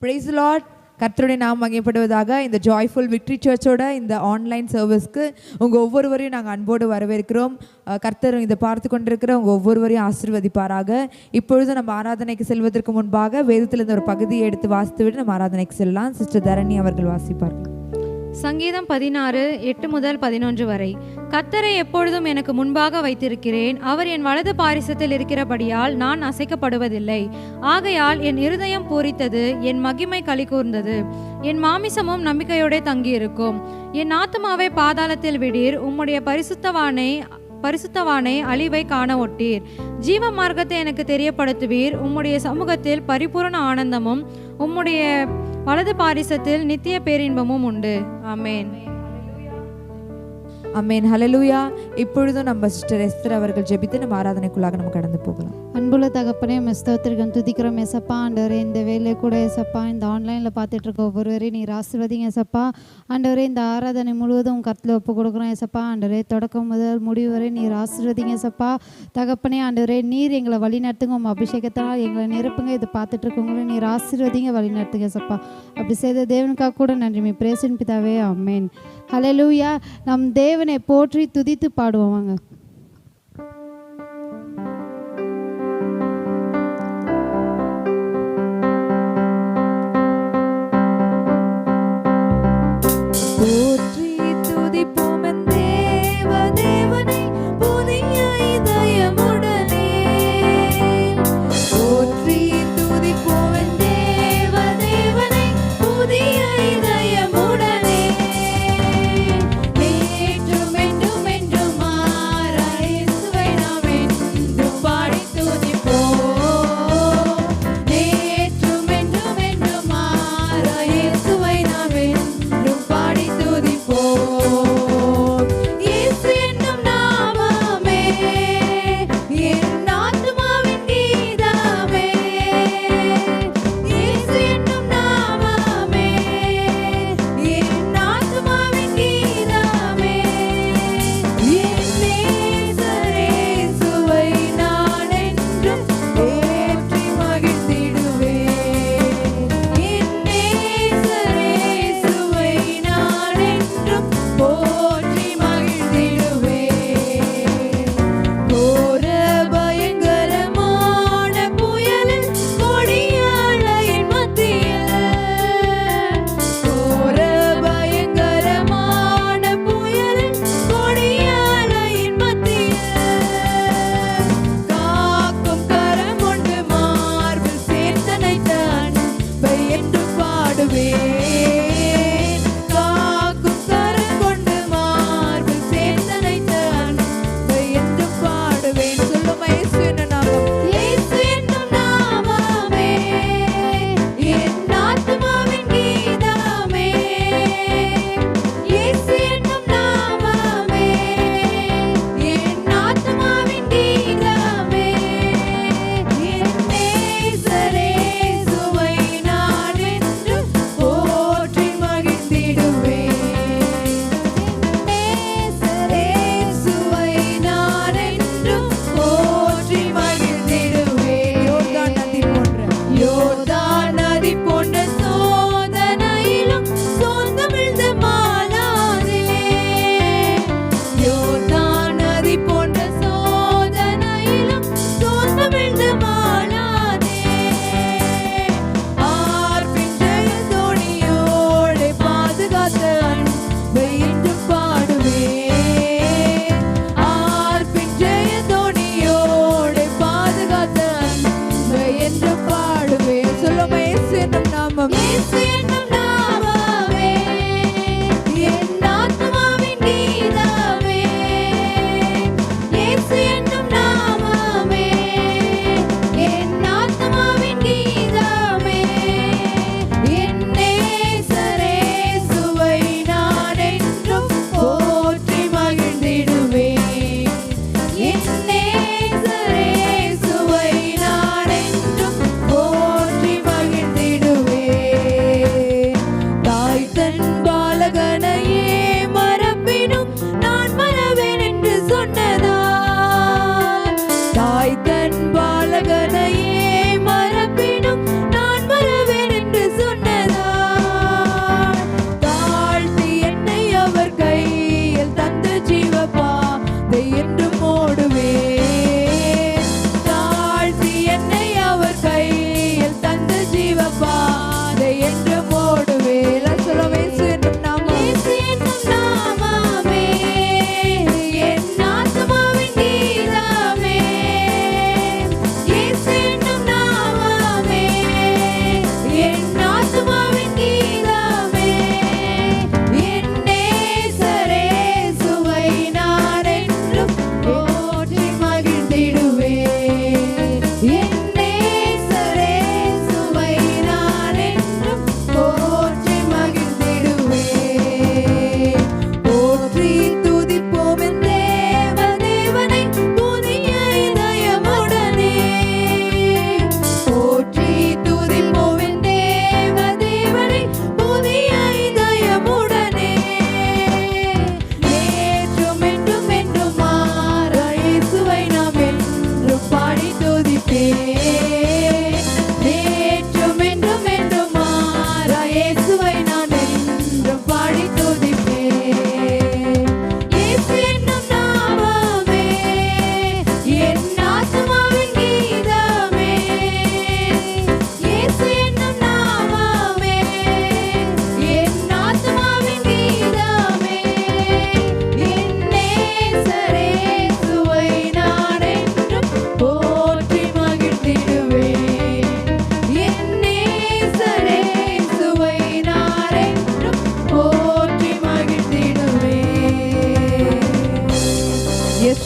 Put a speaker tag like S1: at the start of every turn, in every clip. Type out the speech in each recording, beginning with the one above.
S1: Praise the Lord. கர்த்தருடைய நாமம் மகிமைப்படுவதாக. இந்த ஜாய்ஃபுல் விக்டரி சர்ச்சோட இந்த ஆன்லைன் சர்வீஸ்க்கு உங்கள் ஒவ்வொருவரையும் நாங்கள் அன்போடு வரவேற்கிறோம். கர்த்தர் இதை பார்த்து கொண்டிருக்கிற உங்கள் ஒவ்வொருவரையும் ஆசீர்வதிப்பாராக. இப்பொழுது நம்ம ஆராதனைக்கு செல்வதற்கு முன்பாக வேதத்திலிருந்து ஒரு பகுதியை எடுத்து வாசித்துவிட்டு நம்ம ஆராதனைக்கு செல்லலாம். சிஸ்டர் தரணி அவர்கள் வாசிப்பார்கள்.
S2: சங்கீதம் 16:8-11 வரை. கர்த்தரை எப்பொழுதும் எனக்கு முன்பாக வைத்திருக்கிறேன். அவர் என் வலது பாரிசத்தில் இருக்கிறபடியால் நான் அசைக்கப்படுவதில்லை. ஆகையால் என் இருதயம் பூரித்தது, என் மகிமை களி கூர்ந்தது, என் மாமிசமும் நம்பிக்கையோட தங்கியிருக்கும். என் ஆத்துமாவை பாதாளத்தில் விடீர், உம்முடைய பரிசுத்தவானை அழிவை காண ஒட்டீர். ஜீவ மார்க்கத்தை எனக்கு தெரியப்படுத்துவீர். உம்முடைய சமூகத்தில் பரிபூரண ஆனந்தமும் உம்முடைய வலது பாரிசத்தில் நித்திய பேரின்பமும் உண்டு. ஆமேன்.
S1: ஆமென். ஹல்லேலூயா. இப்பொழுதும் நம்ம சிஸ்டர் எஸ்தர் அவர்கள் ஜெபித்து நம்ம ஆராதனைக்குள்ளாக நம்ம கடந்து போகலாம்.
S3: அன்புள்ள தகப்பனே, ஸ்தோத்திரம் துதிக்கிறோம் ஏசப்பா. ஆண்டவரே, இந்த வேலை கூட ஏசப்பா, இந்த ஆன்லைனில் பார்த்துட்டு இருக்க ஒவ்வொருவரையும் நீர் ஆசீர்வதிங்க ஏசப்பா. ஆண்டவரே, இந்த ஆராதனை முழுவதும் கருத்தில் ஒப்பு கொடுக்குறோம் ஏசப்பா. ஆண்டவரே, தொடக்கம் முதல் முடிவு வரை நீர் ஆசீர்வதிங்க ஏசப்பா. தகப்பனே, ஆண்டவரே, நீர் எங்களை வழி நடத்துங்க. உங்கள் அபிஷேகத்தினால் எங்களை நிரப்புங்க. இதை பார்த்துட்டு இருக்கவங்களும் நீர் ஆசீர்வதிங்க, வழி நடத்துங்க ஏசப்பா. அப்படி செய்த தேவனுக்காக கூட நன்றி. பிரேசின் பிதாவே, ஆமென். ஹல்லேலூயா. நம் தேவனை போற்றி துதித்து பாடுவோம். வாங்க.
S1: போற்றி துதிப்போம் என் தேவனை புதிய இதயமுடனே. போற்றி துதிப்போம் என் தேவனை புதிய இதயமுடனே. என்றும் என்றும் என்றும் மாறாதவரே,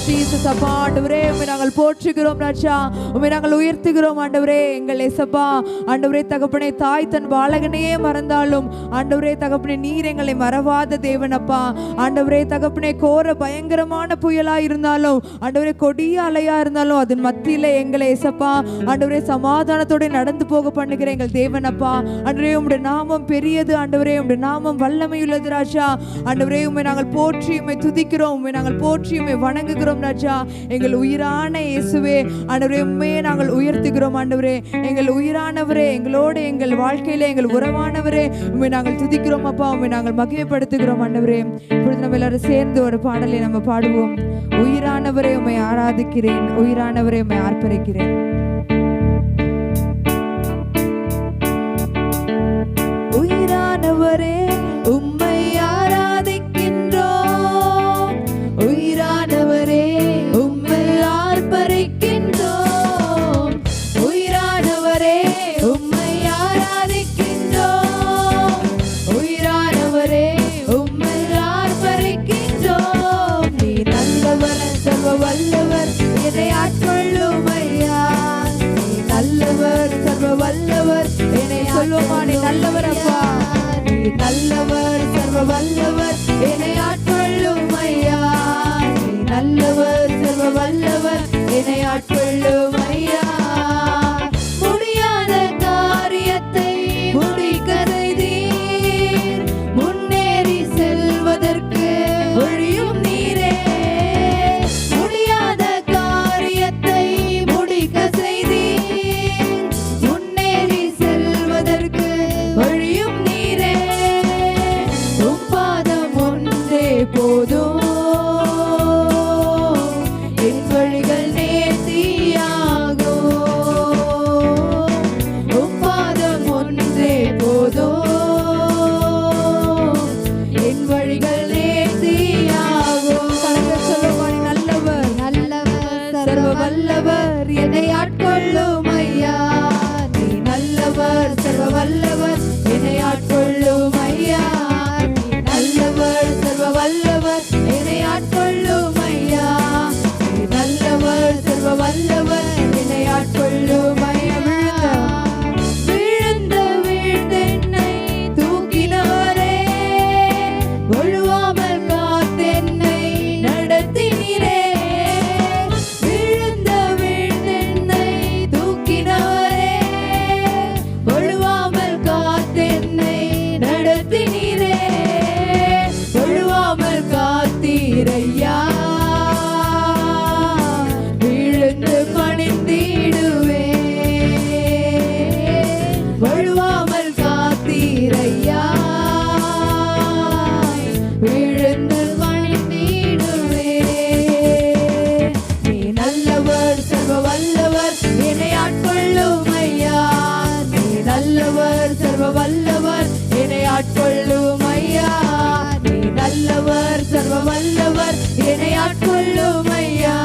S1: ஜீசஸ். அப்பா ஆண்டவரே உம்மை நாங்கள் போற்றுகிறோம் ராஜா, உம்மை நாங்கள் உயர்த்துகிறோம் ஆண்டவரே. எங்கள் இயேசப்பா ஆண்டவரே தகப்பனே, தாய் தன் பாலகனையே மறந்தாலும் ஆண்டவரே தகப்பனே நீர் எங்களை மறவாத தேவன் அப்பா. ஆண்டவரே தகப்பனே, கோர பயங்கரமான புயலா இருந்தாலும் ஆண்டவரே, கொடிய அலையா இருந்தாலும் அதன் மத்தியில எங்களை இயேசப்பா ஆண்டவரே சமாதானத்தோட நடந்து போக பண்ணுகிற எங்கள் தேவன் அப்பா. ஆண்டவரே உம்முடைய நாமம் பெரியது ஆண்டவரே, உம்முடைய நாமம் வல்லமை உள்ளது ராஜா. ஆண்டவரே உம்மை நாங்கள் போற்றி உம்மை துதிக்கிறோம், உம்மை நாங்கள் போற்றி உம்மை வணங்குகிறோம் ராஜா. எங்கள் உயிரான இயேசுவே ஆண்டவரே உம்மையே நாங்கள் உயர்த்துகிறோம் ஆண்டவரே. எங்கள் உயிரானவரே, எங்களோடு எங்கள் வாழ்க்கையில எங்கள் உறவானவரே, உம்மை நாங்கள் துதிக்கிறோம் அப்பா, உம்மை நாங்கள் மகிமைப்படுத்துகிறோம் ஆண்டவரே. இப்பொழுது நம்ம எல்லாரும் சேர்ந்து ஒரு பாடலை நம்ம பாடுவோம். உயிரானவரே உம்மை ஆராதிக்கிறேன், உயிரானவரே உம்மை ஆர்ப்பரிக்கிறேன். உயிரானவரே உம்மை ஆராதிக்கின்றோம், உயிரானவரே உம்மை ஆர்ப்பரிக்கின்றோம். உயிரானவரே உம்மை ஆராதிக்கின்றோம், உயிரானவரே உம்மை ஆர்ப்பரிக்கின்றோம். நீ நல்லவர் சர்வ வல்லவர், என்னை ஆட்கொள்ளும் ஐயா. நீ நல்லவர் சர்வ வல்லவர், என்னை சொல்லுமா நீ நல்லவர் அப்பா. நீ நல்லவர் சர்வ வல்லவர், என்னை ஆட்கொள்ளும் ஐயா. நீ நல்லவர் சர்வ வல்லவர், என்னை ஆட்கொள்ளும் ஐயா. முடியாத காரியத்தை முடிக்க செய்தீர், முன்னேறி செல்வதற்கு வழியும் நீரே. முடியாத காரியத்தை முடிக்க செய்தீர், முன்னேறி செல்வதற்கு வழியும் நீரே. உம் பாதம் ஒன்றே போதும், என் வழிகள் நேர்த்தியாகும். உம் பாதம் ஒன்றே போதும், என் வழிகள் நேர்த்தியாகும். சொல்லுவாய் நல்லவர் நல்லவர் சர்வ வல்லவர், என்னை ஆட்கொள்ளும் ஐயா. நீ நல்லவர் சர்வ வல்லவர், என்னை ஆட்கொள்ளும் ஐயா. நீ நல்லவர் சர்வ வல்லவர், என்னை ஆட்கொள்ளும் ஐயா. நீ நல்லவர் சர்வ வல்லவர், என்னை ஆட்கொள்ளும் ஐயா. விழுந்த வீழ்ந்தென்னை தூக்கினாரே, ஒழுவாமல் காத்தென்னை நடத்தினீரே. விழுந்த வீழ்ந்தென்னை தூக்கினாரே, ஒழுவாமல் காத்தென்னை நடத்தினீரே. ஒழுவாமல் காத்தீரையா, விழுந்து பணிந்திடுவே. வழுவாமல் காத்தீரையா, விழுந்து பணிந்திடுவே. நீ நல்லவர் சர்வ வல்லவர், என்னை ஆட்கொள்ளும் ஐயா. நீ நல்லவர் சர்வ வல்லவர், என்னை ஆட்கொள்ளும் ஐயா. நீ நல்லவர் சர்வ வல்லவர், என்னை ஆட்கொள்ளும் ஐயா.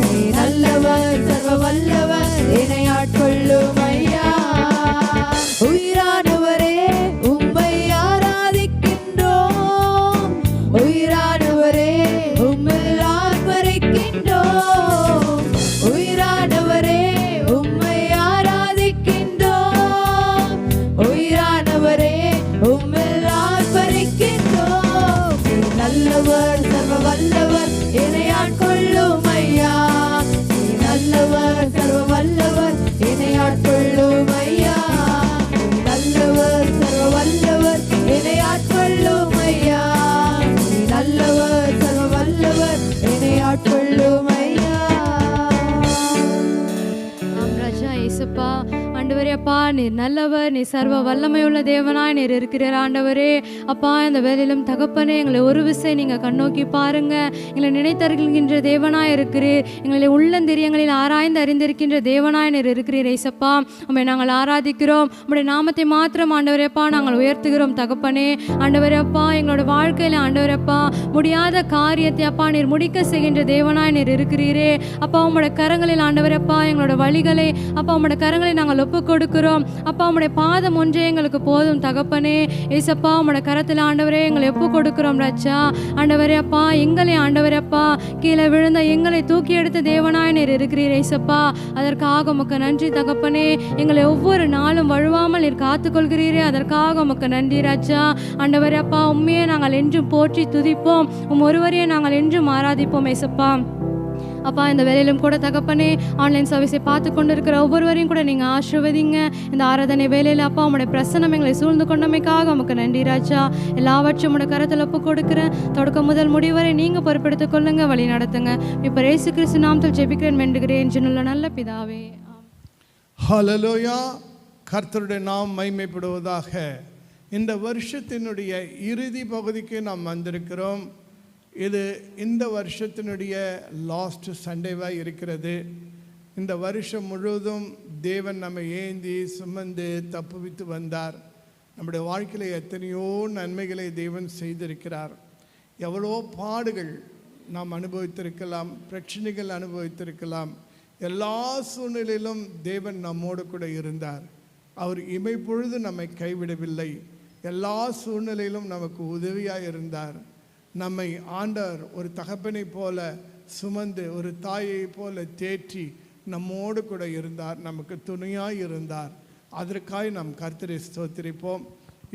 S1: நீ நல்லவர் சர்வ வல்லவர், என்னை ஆட்கொள்ளும் ஐயா. உயிரானவரே உம்மை ஆராதிக்கின்றோம், உயிரானவரே உம்மை ஆர்ப்பரிக்கின்றோம். உயிரானவரே உம்மை ஆராதிக்கின்றோம், உயிரானவரே உம்மை ஆர்ப்பரிக்கின்றோம். நீ நல்லவர் சர்வ வல்லவர், என்னை ஆட்கொள்ளும் ஐயா. நீ நல்லவர் சர்வ வல்லவர், என்னை ஆட்கொள்ளும் ஐயா. நீ நல்லவர் சர்வ வல்லவர், என்னை ஆட்கொள்ளும் ஐயா. நீ நல்லவர் சர்வ வல்லவர், என்னை ஆட்கொள்ளும் ஐயா.
S2: ஆம் ராஜா இயேசுப்பா. ஆண்டவரே அப்பா, நீர் நல்லவர், நீர் சர்வ வல்லமையுள்ள தேவனாய் நீர் இருக்கிறார் ஆண்டவரே. அப்பா இந்த வேலையிலும் தகப்பனே, எங்களை ஒரு விசை நீங்கள் கண்ணோக்கி பாருங்க. எங்களை நினைத்தருகின்ற தேவனாய் இருக்கிறீர், எங்களை உள்ளந்திரியங்களில் ஆராய்ந்து அறிந்திருக்கின்ற தேவனாய் நீர் இருக்கிறீர் ஏசப்பா. உம்மை நாங்கள் ஆராதிக்கிறோம், உம்முடைய நாமத்தை மாத்திரம் ஆண்டவரேப்பா நாங்கள் உயர்த்துகிறோம் தகப்பனே. ஆண்டவரேப்பா, எங்களோட வாழ்க்கையில் ஆண்டவரேப்பா முடியாத காரியத்தை அப்பா நீர் முடிக்க செய்கின்ற தேவனாய் நீர் இருக்கிறீரே. அப்பா உம்முடைய கரங்களில் ஆண்டவரேப்பா எங்களோட வழிகளை அப்பா உம்முடைய கரங்களை நாங்கள் ஒப்பு கொடுக்கிறோம். அப்பா உம்முடைய பாதம் ஒன்றே எங்களுக்கு போதும் தகப்பனே. ஏசப்பா உம்முடைய கரத்தில் ஆண்டவரே எங்களை எப்போ கொடுக்கிறோம் ராஜா. ஆண்டவரே அப்பா எங்களை ஆண்டவரே அப்பா கீழே விழுந்த எங்களை தூக்கி எடுத்த தேவனாய் நீர் இருக்கிறீர் ஏசப்பா. அதற்காக உமக்கு நன்றி தகப்பனே. எங்களை ஒவ்வொரு நாளும் வழுவாமல் நீர் காத்துக்கொள்கிறீரே, அதற்காக உமக்கு நன்றி ராஜா. ஆண்டவரே அப்பா உண்மையை நாங்கள் என்றும் போற்றி துதிப்போம், ஒருவரையே நாங்கள் என்றும் ஆராதிப்போம் ஏசப்பா. அப்பா இந்த வேலையிலும் கூட தகப்பனே ஆன்லைன் சர்வீஸை பார்த்து கொண்டு இருக்கிற ஒவ்வொருவரையும் கூட நீங்கள் ஆசீர்வதிங்க. இந்த ஆராதனை வேலையில் அப்பா உம்முடைய பிரசன்னம் எங்களை சூழ்ந்து கொண்டமைக்காக உமக்கு நன்றி ராஜா. எல்லாவற்றும் உடைய கரத்தில் ஒப்பு கொடுக்கிறேன். தொடக்கம் முதல் முடிவரை நீங்கள் பொறுப்பெடுத்துக் கொள்ளுங்க, வழி நடத்துங்க. இப்போ இயேசு கிறிஸ்து நாமத்தில் ஜெபிக்கிறேன் வேண்டுகிறேன் ஜெனுள்ள நல்ல பிதாவே.
S4: ஹல்லேலூயா. கர்த்தருடைய நாம் மகிமைப்படுவதாக. இந்த வருஷத்தினுடைய இறுதி பகுதிக்கு நாம் வந்திருக்கிறோம். இது இந்த வருஷத்தினுடைய லாஸ்ட் சண்டேவாக இருக்கிறது. இந்த வருஷம் முழுவதும் தேவன் நம்மை ஏந்தி சுமந்து தப்புவித்து வந்தார். நம்முடைய வாழ்க்கையில் எத்தனையோ நன்மைகளை தேவன் செய்திருக்கிறார். எவ்வளோ பாடுகள் நாம் அனுபவித்திருக்கலாம், பிரச்சனைகள் அனுபவித்திருக்கலாம். எல்லா சூழ்நிலையிலும் தேவன் நம்மோடு கூட இருந்தார். அவர் இமைப்பொழுது நம்மை கைவிடவில்லை. எல்லா சூழ்நிலையிலும் நமக்கு உதவியாக இருந்தார். நம்மை ஆண்டவர் ஒரு தகப்பனை போல சுமந்து ஒரு தாயை போல தேற்றி நம்மோடு கூட இருந்தார், நமக்கு துணையாய் இருந்தார். அதற்காக நாம் கர்த்தரை ஸ்தோத்திரிப்போம்.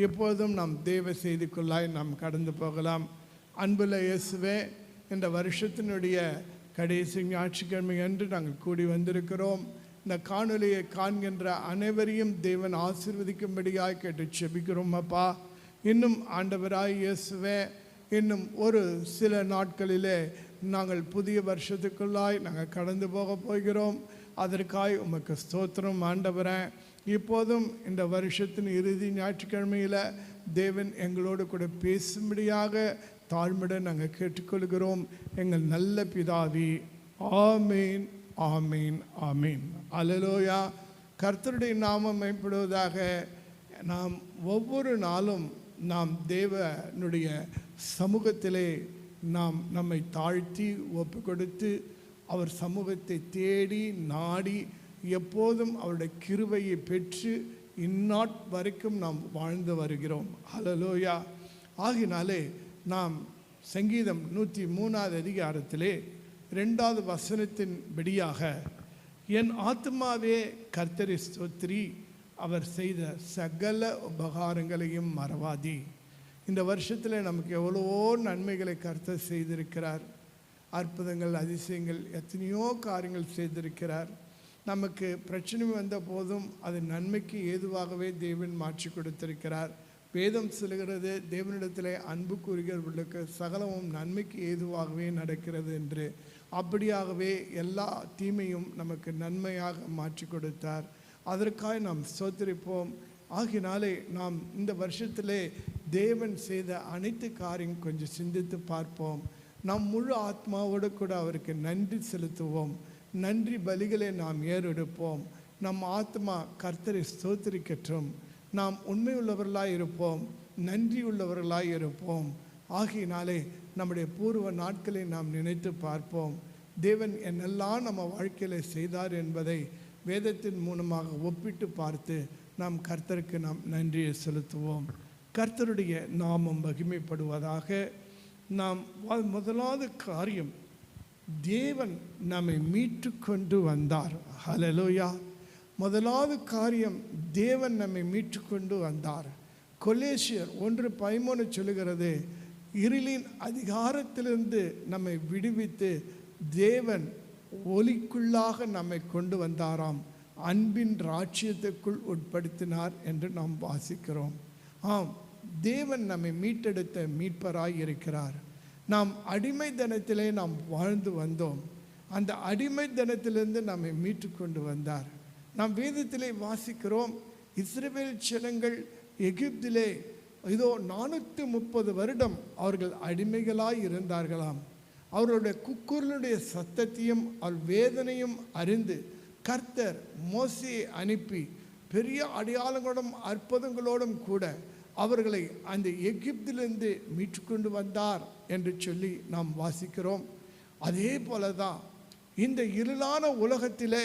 S4: எப்போதும் நாம் தேவ செய்திக்குள்ளாய் நாம் கடந்து போகலாம். அன்புள்ள இயேசுவே, இந்த வருஷத்தினுடைய கடைசி ஞாயிற்றுக்கிழமை அன்று நாங்கள் கூடி வந்திருக்கிறோம். இந்த காணொலியை காண்கின்ற அனைவரையும் தேவன் ஆசீர்வதிக்கும்படியாய் கேட்டு செபிக்கிறோம். அப்பா, இன்னும் ஆண்டவராய் இயேசுவே, இன்னும் ஒரு சில நாட்களிலே நாங்கள் புதிய வருஷத்துக்குள்ளாய் நாங்கள் கடந்து போக போகிறோம். அதற்காய் உமக்கு ஸ்தோத்திரம் ஆண்டவரே. இப்போதும் இந்த வருஷத்தின் இறுதி ஞாயிற்றுக்கிழமையில் தேவன் எங்களோடு கூட பேசும்படியாக தாழ்மையுடன் நாங்கள் கேட்டுக்கொள்கிறோம். எங்கள் நல்ல பிதாவே, ஆமீன், ஆமீன், ஆமீன். அல்லேலூயா. கர்த்தருடைய நாமம் மேம்படுவதாக. நாம் ஒவ்வொரு நாளும் நாம் தேவனுடைய சமூகத்திலே நாம் நம்மை தாழ்த்தி ஒப்பு கொடுத்து அவர் சமூகத்தை தேடி நாடி எப்போதும் அவருடைய கிருபையை பெற்று இந்நாட் வரைக்கும் நாம் வாழ்ந்து வருகிறோம். ஹல்லேலூயா. ஆகினாலே நாம் சங்கீதம் 103 அதிகாரத்திலே 2வது வசனத்தின் படியாக, என் ஆத்மாவே கர்த்தரை ஸ்தோத்திரி, அவர் செய்த சகல உபகாரங்களையும் மறவாதி. இந்த வருஷத்தில் நமக்கு எவ்வளவோ நன்மைகளை கர்த்தர் செய்திருக்கிறார். அற்புதங்கள், அதிசயங்கள், எத்தனையோ காரியங்கள் செய்திருக்கிறார். நமக்கு பிரச்சனை வந்த போதும் அது நன்மைக்கு ஏதுவாகவே தேவன் மாற்றி கொடுத்திருக்கிறார். வேதம் சொல்கிறது, தேவனிடத்தில் அன்பு கூறுகிறவர்களுக்கு சகலமும் நன்மைக்கு ஏதுவாகவே நடக்கிறது என்று. அப்படியாகவே எல்லா தீமையும் நமக்கு நன்மையாக மாற்றி கொடுத்தார். அதற்காக நாம் ஸ்தோத்திரிப்போம். ஆகினாலே நாம் இந்த வருஷத்திலே தேவன் செய்த அனைத்து காரியம் கொஞ்சம் சிந்தித்து பார்ப்போம். நாம் முழு ஆத்மாவோடு கூட அவருக்கு நன்றி செலுத்துவோம். நன்றி பலிகளை நாம் ஏறெடுப்போம். நம் ஆத்மா கர்த்தரை ஸ்தோத்திரிக்கட்டும். நாம் உண்மை உள்ளவர்களாய் இருப்போம், நன்றி உள்ளவர்களாய் இருப்போம். ஆகினாலே நம்முடைய பூர்வ நாட்களை நாம் நினைத்து பார்ப்போம். தேவன் என்னெல்லாம் நம்ம வாழ்க்கையில் செய்தார் என்பதை வேதத்தின் மூலமாக ஒப்பிட்டு பார்த்து நாம் கர்த்தருக்கு நாம் நன்றியை செலுத்துவோம். கர்த்தருடைய நாமம் மகிமைப்படுவதாக. நாம் முதலாவது காரியம், தேவன் நம்மை மீட்டு கொண்டு வந்தார். ஹல்லேலூயா. முதலாவது காரியம், தேவன் நம்மை மீட்டு கொண்டு வந்தார். கொலேசியர் 1:13 சொல்லுகிறது, இருளின் அதிகாரத்திலிருந்து நம்மை விடுவித்து தேவன் ஒளிக்குள்ளாக நம்மை கொண்டு வந்தாராம், அன்பின் ராஜ்யத்துக்குள் உட்படுத்தினார் என்று நாம் வாசிக்கிறோம். ஆம், தேவன் நம்மை மீட்டெடுத்த மீட்பராய் இருக்கிறார். நாம் அடிமை தனத்திலே நாம் வாழ்ந்து வந்தோம். அந்த அடிமை தனத்திலிருந்து நம்மை மீட்டு கொண்டு வந்தார். நாம் வேதத்திலே வாசிக்கிறோம், இஸ்ரவேல் ஜனங்கள் எகிப்திலே இதோ 430 வருடம் அவர்கள் அடிமைகளாய் இருந்தார்களாம். அவர்களுடைய குக்குரலுடைய சத்தத்தையும் அவர் வேதனையும் அறிந்து கர்த்தர் மோசேயை அனுப்பி பெரிய அடையாளங்களோடும் அற்புதங்களோடும் கூட அவர்களை அந்த எகிப்திலிருந்து மீட்டுக்கொண்டு வந்தார் என்று சொல்லி நாம் வாசிக்கிறோம். அதே போல தான் இந்த இருளான உலகத்திலே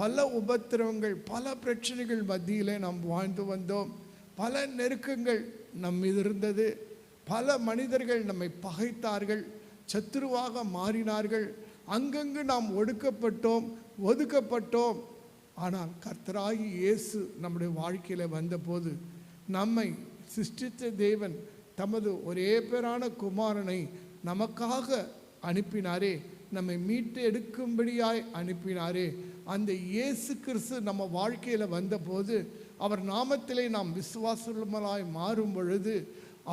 S4: பல உபத்திரவங்கள், பல பிரச்சனைகள் மத்தியிலே நாம் வாழ்ந்து வந்தோம். பல நெருக்கங்கள் நம் மீது இருந்தது. பல மனிதர்கள் நம்மை பகைத்தார்கள், சத்துருவாக மாறினார்கள். அங்கங்கு நாம் ஒதுக்கப்பட்டோம். ஆனால் கர்த்தராகி இயேசு நம்முடைய வாழ்க்கையில் வந்தபோது நம்மை சிருஷ்டித்த தேவன் தமது ஒரே பேரான குமாரனை நமக்காக அனுப்பினாரே, நம்மை மீட்டு எடுக்கும்படியாய் அனுப்பினாரே. அந்த இயேசு கிறிஸ்து நம்ம வாழ்க்கையில் வந்தபோது, அவர் நாமத்திலே நாம் விசுவாசமாய் மாறும் பொழுது,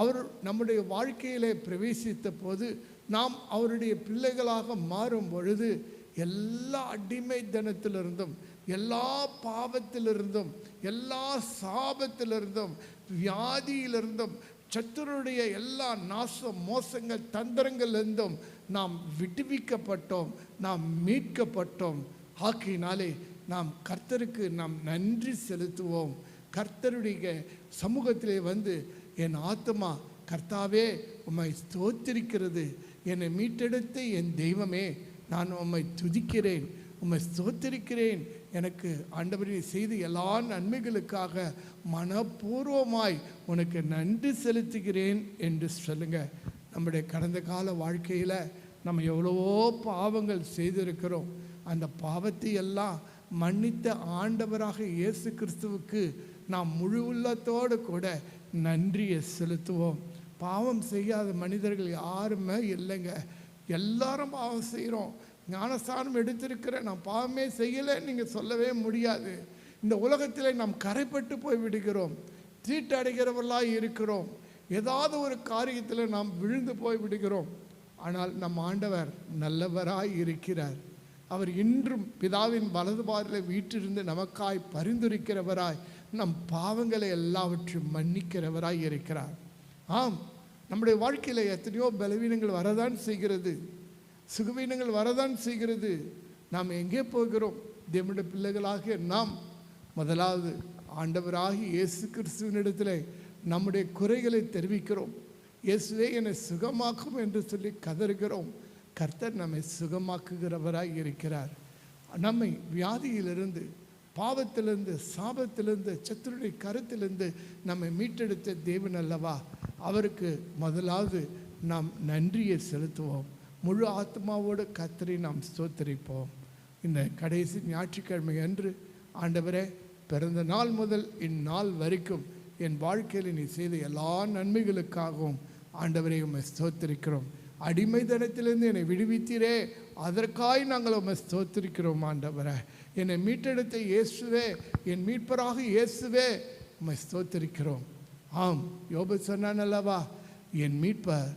S4: அவர் நம்முடைய வாழ்க்கையிலே பிரவேசித்த போது, நாம் அவருடைய பிள்ளைகளாக மாறும் பொழுது, எல்லா அடிமைத்தனத்திலிருந்தும், எல்லா பாவத்திலிருந்தும், எல்லா சாபத்திலிருந்தும், வியாதியிலிருந்தும், சத்துருடைய எல்லா நாச மோசங்கள் தந்திரங்களிலிருந்தும் நாம் விடுவிக்கப்பட்டோம், நாம் மீட்கப்பட்டோம். ஆகையினாலே நாம் கர்த்தருக்கு நாம் நன்றி செலுத்துவோம். கர்த்தருடைய சமூகத்திலே வந்து, என் ஆத்துமா கர்த்தாவே உம்மை ஸ்தோத்திரிக்கிறது, என்னை மீட்டெடுத்த என் தெய்வமே நான் உம்மை துதிக்கிறேன், உம்மை ஸ்தோத்திரிக்கிறேன், எனக்கு ஆண்டவரே செய்த எல்லா நன்மைகளுக்காக மனப்பூர்வமாய் உனக்கு நன்றி செலுத்துகிறேன் என்று சொல்லுங்க. நம்முடைய கடந்த கால வாழ்க்கையில் நம்ம எவ்வளவோ பாவங்கள் செய்திருக்கிறோம். அந்த பாவத்தை எல்லாம் மன்னித்த ஆண்டவராக இயேசு கிறிஸ்துவுக்கு நாம் முழு உள்ளத்தோடு கூட நன்றியை செலுத்துவோம். பாவம் செய்யாத மனிதர்கள் யாருமே இல்லைங்க. எல்லாரும் பாவம் செய்கிறோம். ஞானஸ்தானம் எடுத்திருக்கிற நான் பாவமே செய்யலை நீங்கள் சொல்லவே முடியாது. இந்த உலகத்தில் நாம் கரைப்பட்டு போய் விடுகிறோம், தீட்டடைகிறவர்களாய் இருக்கிறோம், ஏதாவது ஒரு காரியத்தில் நாம் விழுந்து போய் விடுகிறோம். ஆனால் நம் ஆண்டவர் நல்லவராய் இருக்கிறார். அவர் இன்றும் பிதாவின் வலது பாரில் வீற்றிருந்து நமக்காய் பரிந்துரைக்கிறவராய், நம் பாவங்களை எல்லாவற்றையும் மன்னிக்கிறவராய் இருக்கிறார். ஆம், நம்முடைய வாழ்க்கையில் எத்தனையோ பலவீனங்கள் வரதான் செய்கிறது, சுகவீனங்கள் வரதான் செய்கிறது. நாம் எங்கே போகிறோம்? தேவனுடைய பிள்ளைகளாகிய நாம் முதலாவது ஆண்டவராகி இயேசு கிறிஸ்துவினிடத்தில் நம்முடைய குறைகளை தெரிவிக்கிறோம். இயேசுவே என்னை சுகமாக்கும் என்று சொல்லி கதறுகிறோம். கர்த்தர் நம்மை சுகமாக்குகிறவராய் இருக்கிறார். நம்மை வியாதியிலிருந்து, பாவத்திலிருந்து, சாபத்திலிருந்து, சத்துருடைய கருத்திலிருந்து நம்மை மீட்டெடுத்த தேவன் அல்லவா? அவருக்கு முதலாவது நாம் நன்றியை செலுத்துவோம். முழு ஆத்மாவோடு கர்த்தரை நாம் ஸ்தோத்திரிப்போம். இந்த கடைசி ஞாயிற்றுக்கிழமை அன்று, ஆண்டவரே, பிறந்த நாள் முதல் இந்நாள் வரைக்கும் என் வாழ்க்கையில் நீ செய்த எல்லா நன்மைகளுக்காகவும் ஆண்டவரை உம்மை ஸ்தோத்திரிக்கிறோம். அடிமைத்தனத்திலிருந்து என்னை விடுவித்தீரே, அதற்காய் நாங்கள் உம்மை ஸ்தோத்திரிக்கிறோம். ஆண்டவரே, என்னை மீட்டெடுத்த இயேசுவே, என் மீட்பராக இயேசுவே, உம்மை ஸ்தோத்திரிக்கிறோம். ஆம், யோபு சொன்னான் அல்லவா, என் மீட்பர்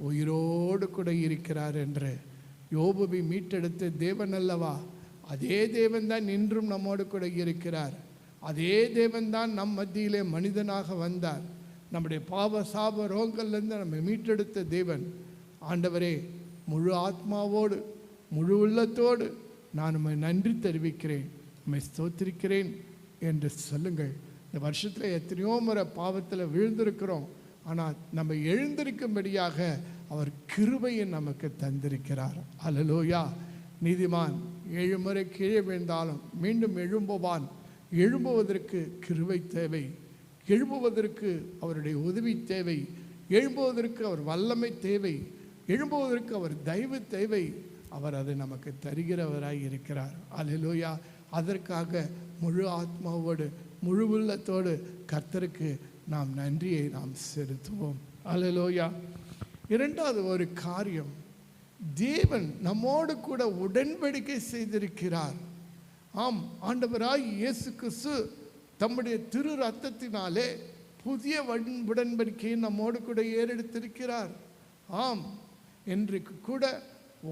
S4: உயிரோடு கூட இருக்கிறார் என்று. யோபுவை மீட்டெடுத்த தேவன் அல்லவா, அதே தேவன்தான் இன்றும் நம்மோடு கூட இருக்கிறார். அதே தேவன்தான் நம் மத்தியிலே மனிதனாக வந்தார். நம்முடைய பாவ சாப ரோகங்கள்லேருந்து நம்மை மீட்டெடுத்த தேவன். ஆண்டவரே, முழு ஆத்மாவோடு முழு உள்ளத்தோடு நான் உம்மை நன்றி தெரிவிக்கிறேன், உம்மை ஸ்தோத்திரிக்கிறேன் என்று சொல்லுங்கள். இந்த வருஷத்தில் எத்தனையோ முறை பாவத்தில் விழுந்திருக்கிறோம். ஆனால் நம்ம எழுந்திருக்கும்படியாக அவர் கிருபையை நமக்கு தந்திருக்கிறார். அல்லேலூயா. நீதிமான் 7 முறை கீழே விழுந்தாலும் மீண்டும் எழும்புவான். எழும்புவதற்கு கிருபை தேவை, எழும்புவதற்கு அவருடைய உதவி தேவை, எழும்புவதற்கு அவர் வல்லமை தேவை, எழும்புவதற்கு அவர் தயவு தேவை. அவர் அதை நமக்கு தருகிறவராய் இருக்கிறார். அல்லேலூயா. அதற்காக முழு ஆத்மாவோடு முழு உள்ளத்தோடு கர்த்தருக்கு நாம் நன்றியை நாம் செலுத்துவோம். அல்லேலூயா. இரண்டாவது ஒரு காரியம், தேவன் நம்மோடு கூட உடன்படிக்கை செய்திருக்கிறார். ஆம், ஆண்டவராய் இயேசு கிறிஸ்து தம்முடைய திரு ரத்தத்தினாலே புதிய உடன்படிக்கையை நம்மோடு கூட ஏறெடுத்திருக்கிறார். ஆம், இன்றைக்கு கூட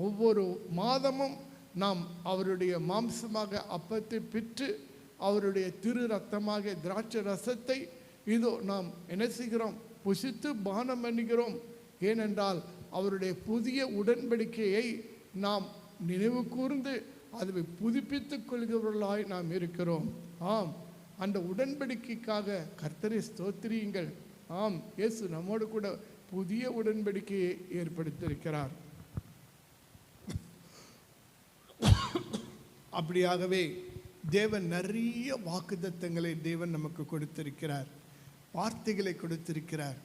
S4: ஒவ்வொரு மாதமும் நாம் அவருடைய மாம்சமாக அப்பத்தை பெற்று அவருடைய திரு ரத்தமாக திராட்சை ரசத்தை இதோ நாம் என்ன செய்கிறோம்? புசித்து பானம் பண்ணுகிறோம். ஏனென்றால் அவருடைய புதிய உடன்படிக்கையை நாம் நினைவு கூர்ந்து அதை புதுப்பித்துக் கொள்கிறவர்களாய் நாம் இருக்கிறோம். ஆம், அந்த உடன்படிக்கைக்காக கர்த்தரை ஸ்தோத்திரியுங்கள். ஆம், இயேசு நம்மோடு கூட புதிய உடன்படிக்கையை ஏற்படுத்தியிருக்கிறார். அப்படியாகவே தேவன் நிறைய வாக்குத்தத்தங்களை தேவன் நமக்கு கொடுத்திருக்கிறார், வார்த்தைகளை கொடுத்திருக்கிறார்.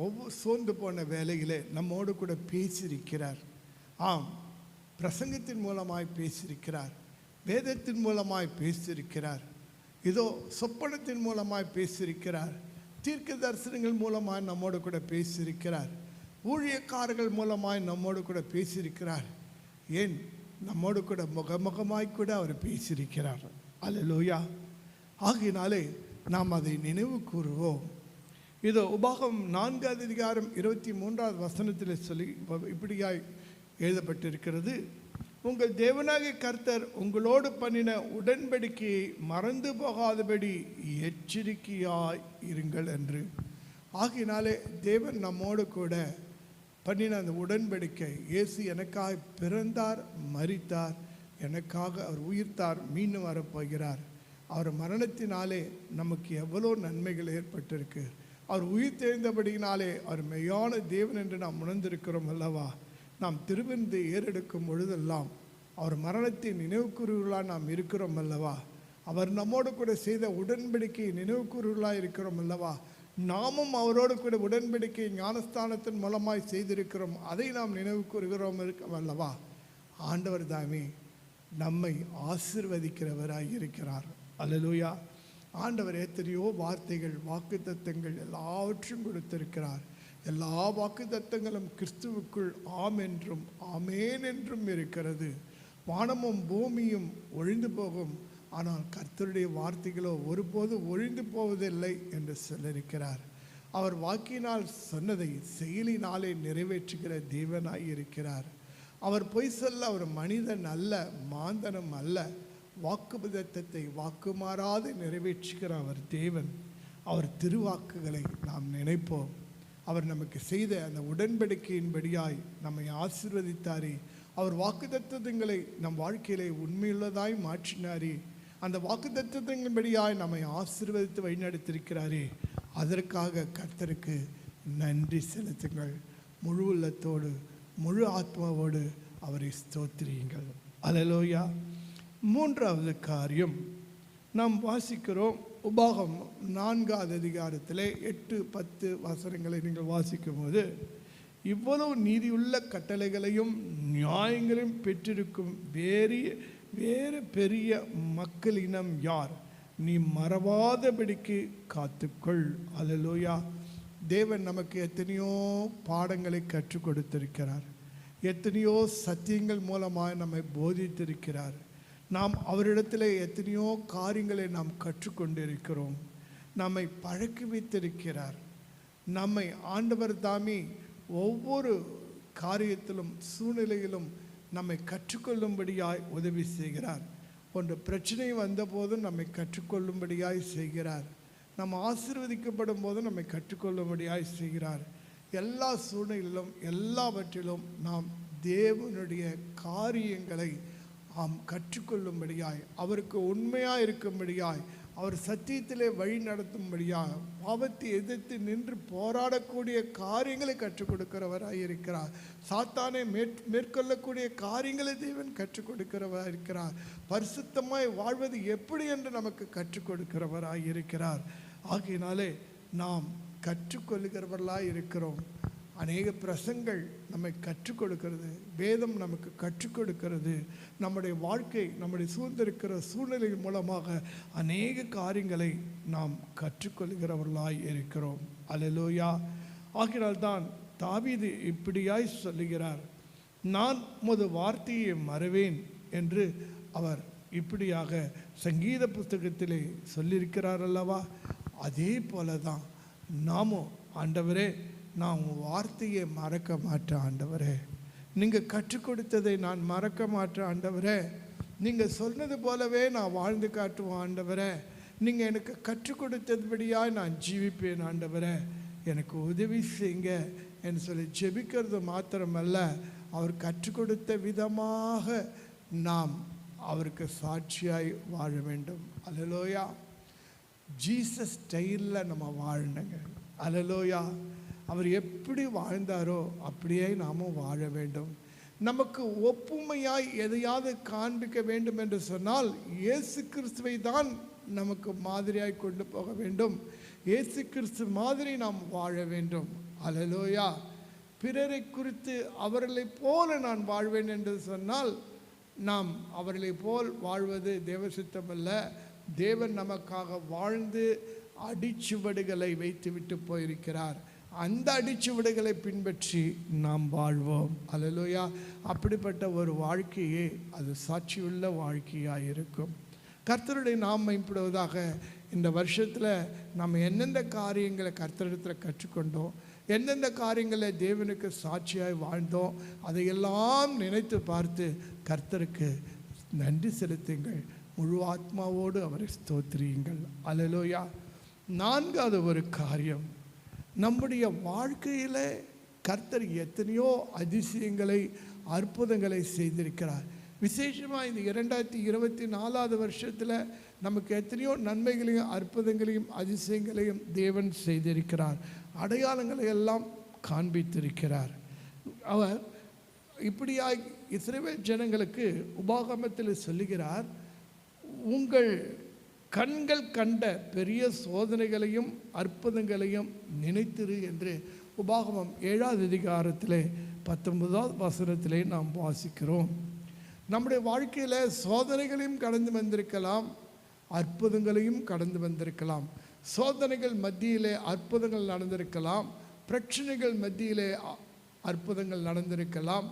S4: ஒவ்வொரு சோர்ந்து போன வேலையிலே நம்மோடு கூட பேசியிருக்கிறார். ஆம், பிரசங்கத்தின் மூலமாய் பேசியிருக்கிறார், வேதத்தின் மூலமாய் பேசியிருக்கிறார், இதோ சொப்பனத்தின் மூலமாய் பேசியிருக்கிறார், தீர்க்க தரிசனங்கள் மூலமாய் நம்மோடு கூட பேசியிருக்கிறார், ஊழியக்காரர்கள் மூலமாய் நம்மோடு கூட பேசியிருக்கிறார். ஏன், நம்மோடு கூட முகமுகமாய் கூட அவர் பேசியிருக்கிறார். அல்லேலூயா. ஆகையினாலே நாம் அதை நினைவு கூறுவோம். இதோ உபாகம் 4வது அதிகாரம் 23வது வசனத்தில் சொல்லி இப்படியாய் எழுதப்பட்டிருக்கிறது, உங்கள் தேவனாகிய கர்த்தர் உங்களோடு பண்ணின உடன்படிக்கையை மறந்து போகாதபடி எச்சரிக்கையாய் இருங்கள் என்று. ஆகையினாலே தேவன் நம்மோடு கூட பண்ணின அந்த உடன்படிக்கை, இயேசு எனக்காக பிறந்தார், மரித்தார், எனக்காக அவர் உயிர்த்தார், மீண்டும் வரப்போகிறார். அவர் மரணத்தினாலே நமக்கு எவ்வளோ நன்மைகள் ஏற்பட்டிருக்கு. அவர் உயிர் தெரிந்தபடியினாலே அவர் மெய்யான தேவன் என்று நாம் உணர்ந்திருக்கிறோம் அல்லவா. நாம் திருவிருந்து ஏறெடுக்கும் பொழுதெல்லாம் அவர் மரணத்தை நினைவுக்கூறுகளாக நாம் இருக்கிறோம் அல்லவா. அவர் நம்மோடு கூட செய்த உடன்படிக்கையை நினைவுக்கூறுகளாக இருக்கிறோம் அல்லவா. நாமும் அவரோடு கூட உடன்படிக்கை ஞானஸ்தானத்தின் மூலமாய் செய்திருக்கிறோம், அதை நாம் நினைவு கூறுகிறோம் அல்லவா. ஆண்டவர் தாமே நம்மை ஆசீர்வதிக்கிறவராய் இருக்கிறார். அல்லேலூயா. ஆண்டவர் எத்தனையோ வார்த்தைகள், வாக்குத்தத்தங்கள் எல்லாவற்றையும் கொடுத்திருக்கிறார். எல்லா வாக்குத்தத்தங்களும் கிறிஸ்துவுக்குள் ஆம் என்றும் ஆமேன் என்றும் இருக்கிறது. வானமும் பூமியும் ஒழிந்து போகும், ஆனால் கர்த்தருடைய வார்த்தைகளோ ஒருபோது ஒழிந்து போவதில்லை என்று சொல்லியிருக்கிறார். அவர் வாக்கினால் சொன்னதை செயலினாலே நிறைவேற்றுகிற தேவனாய் இருக்கிறார். அவர் பொய் சொல்ல அவர் மனிதன் அல்ல, மாந்தனும் அல்ல. வாக்குபதத்தை வாக்குமாறாது நிறைவேற்றுகிற அவர் தேவன். அவர் திருவாக்குகளை நாம் நினைப்போம். அவர் நமக்கு செய்த அந்த உடன்படிக்கையின்படியாய் நம்மை ஆசீர்வதித்தாரே. அவர் வாக்குத்தத்தங்களை நம் வாழ்க்கையிலே உண்மையுள்ளதாய் மாற்றினாரே. அந்த வாக்குத்தத்தங்களின்படியாய் நம்மை ஆசீர்வதித்து வழிநடத்திருக்கிறாரே. அதற்காக கர்த்தருக்கு நன்றி செலுத்துங்கள். முழு உள்ளத்தோடு முழு ஆத்மாவோடு அவரை ஸ்தோத்திரியுங்கள். அல்லேலூயா. 3வது காரியம் நாம் வாசிக்கிறோம். உபாகம் 4வது அதிகாரத்திலே 8-10 வசனங்களை நீங்கள் வாசிக்கும் போது, இவ்வளவு நீதியுள்ள கட்டளைகளையும் நியாயங்களையும் பெற்றிருக்கும் வேறு பெரிய மக்களினம் யார்? நீ மறவாதபடிக்கு காத்துக்கொள். அல்லேலூயா. தேவன் நமக்கு எத்தனையோ பாடங்களை கற்றுக் கொடுத்திருக்கிறார், எத்தனையோ சத்தியங்கள் மூலமாக நம்மை போதித்திருக்கிறார். நாம் அவரிடத்தில் எத்தனையோ காரியங்களை நாம் கற்றுக்கொண்டிருக்கிறோம். நம்மை பழக்கி வைத்திருக்கிறார். நம்மை ஆண்டவர் தாமே ஒவ்வொரு காரியத்திலும் சூழ்நிலையிலும் நம்மை கற்றுக்கொள்ளும்படியாய் உதவி செய்கிறார். ஒன்று பிரச்சனை வந்தபோதும் நம்மை கற்றுக்கொள்ளும்படியாய் செய்கிறார். நாம் ஆசீர்வதிக்கப்படும் போதும் நம்மை கற்றுக்கொள்ளும்படியாய் செய்கிறார். எல்லா சூழ்நிலையிலும் எல்லாவற்றிலும் நாம் தேவனுடைய காரியங்களை நாம் கற்றுக்கொள்ளும்படியாய், அவருக்கு உண்மையாக இருக்கும்படியாய், அவர் சத்தியத்திலே வழி நடத்தும்படியாக, பாவத்தை எதிர்த்து நின்று போராடக்கூடிய காரியங்களை கற்றுக் கொடுக்கிறவராய் இருக்கிறார். சாத்தானை மேற்கொள்ளக்கூடிய காரியங்களை தேவன் கற்றுக் கொடுக்கிறவராய் இருக்கிறார். பரிசுத்தமாய் வாழ்வது எப்படி என்று நமக்கு கற்றுக் கொடுக்கிறவராய் இருக்கிறார். ஆகையினாலே நாம் கற்றுக்கொள்ளுகிறவர்களாய் இருக்கிறோம். அநேக பிரசங்கள் நம்மை கற்றுக் கொடுக்கிறது, வேதம் நமக்கு கற்றுக் கொடுக்கிறது. நம்முடைய வாழ்க்கை, நம்முடைய சூழ்ந்திருக்கிற சூழ்நிலை மூலமாக அநேக காரியங்களை நாம் கற்றுக்கொள்கிறவர்களாய் இருக்கிறோம். அல்லேலூயா. ஆகினால்தான் தாவீது இப்படியாய் சொல்லுகிறார், நான் உமது வார்த்தையை மறவேன் என்று அவர் இப்படியாக சங்கீத புஸ்தகத்திலே சொல்லியிருக்கிறார் அல்லவா. அதே போல தான் நாமும், ஆண்டவரே நான் உன் வார்த்தையை மறக்க மாட்டேன் ஆண்டவரே, நீங்கள் கற்றுக் கொடுத்ததை நான் மறக்க மாட்டேன் ஆண்டவரே, நீங்கள் சொன்னது போலவே நான் வாழ்ந்து காட்டுவேன் ஆண்டவரே, நீங்கள் எனக்கு கற்றுக் கொடுத்தபடியாய் நான் ஜீவிப்பேன் ஆண்டவரே, எனக்கு உதவி செய்யுங்க என்று சொல்லி ஜெபிக்கிறது மாத்திரமல்ல, அவர் கற்றுக் கொடுத்த விதமாக நாம் அவருக்கு சாட்சியாய் வாழ வேண்டும். அல்லேலூயா. ஜீசஸ் ஸ்டைலில் நம்ம வாழணுங்க. அல்லேலூயா. அவர் எப்படி வாழ்ந்தாரோ அப்படியே நாமும் வாழ வேண்டும். நமக்கு ஒப்புமையாய் எதையாவது காண்பிக்க வேண்டும் என்று சொன்னால் இயேசு கிறிஸ்துவை தான் நமக்கு மாதிரியாய் கொண்டு போக வேண்டும். இயேசு கிறிஸ்து மாதிரி நாம் வாழ வேண்டும். அல்லேலூயா. பிறரை குறித்து அவர்களைப் போல நான் வாழ்வேன் என்று சொன்னால் நாம் அவர்களைப் போல் வாழ்வது தேவ சித்தமல்ல. தேவன் நமக்காக வாழ்ந்து அடிச்சுவடுகளை வைத்துவிட்டு போயிருக்கிறார். அந்த அடிச்சுவடுகளை பின்பற்றி நாம் வாழ்வோம். அல்லேலூயா. அப்படிப்பட்ட ஒரு வாழ்க்கையே அது சாட்சியுள்ள வாழ்க்கையாக இருக்கும். கர்த்தருடைய நாம் மேம்படுவதாக. இந்த வருஷத்தில் நம்ம எந்தெந்த காரியங்களை கர்த்தரிடத்தில் கற்றுக்கொண்டோம், எந்தெந்த காரியங்களை தேவனுக்கு சாட்சியாய் வாழ்ந்தோம், அதையெல்லாம் நினைத்து பார்த்து கர்த்தருக்கு நன்றி செலுத்துங்கள். முழு ஆத்மாவோடு அவரை ஸ்தோத்திரியுங்கள். அல்லேலூயா. நான்காவது ஒரு காரியம், நம்முடைய வாழ்க்கையில் கர்த்தர் எத்தனையோ அதிசயங்களை அற்புதங்களை செய்திருக்கிறார். விசேஷமாக இந்த 2024 வருஷத்தில் நமக்கு எத்தனையோ நன்மைகளையும் அற்புதங்களையும் அதிசயங்களையும் தேவன் செய்திருக்கிறார். அடையாளங்களை எல்லாம் காண்பித்திருக்கிறார். அவர் இப்படியாய் இஸ்ரவேல் ஜனங்களுக்கு உபாகமத்தில் சொல்லுகிறார், உங்கள் கண்கள் கண்ட பெரிய சோதனைகளையும் அற்புதங்களையும் நினைத்திரு என்று உபாகமம் 7ஆம் அதிகாரத்திலே 19ஆவது வசனத்திலே நாம் வாசிக்கிறோம். நம்முடைய வாழ்க்கையில் சோதனைகளையும் கடந்து வந்திருக்கலாம், அற்புதங்களையும் கடந்து வந்திருக்கலாம். சோதனைகள் மத்தியிலே அற்புதங்கள் நடந்திருக்கலாம், பிரச்சனைகள் மத்தியிலே அற்புதங்கள் நடந்திருக்கலாம்,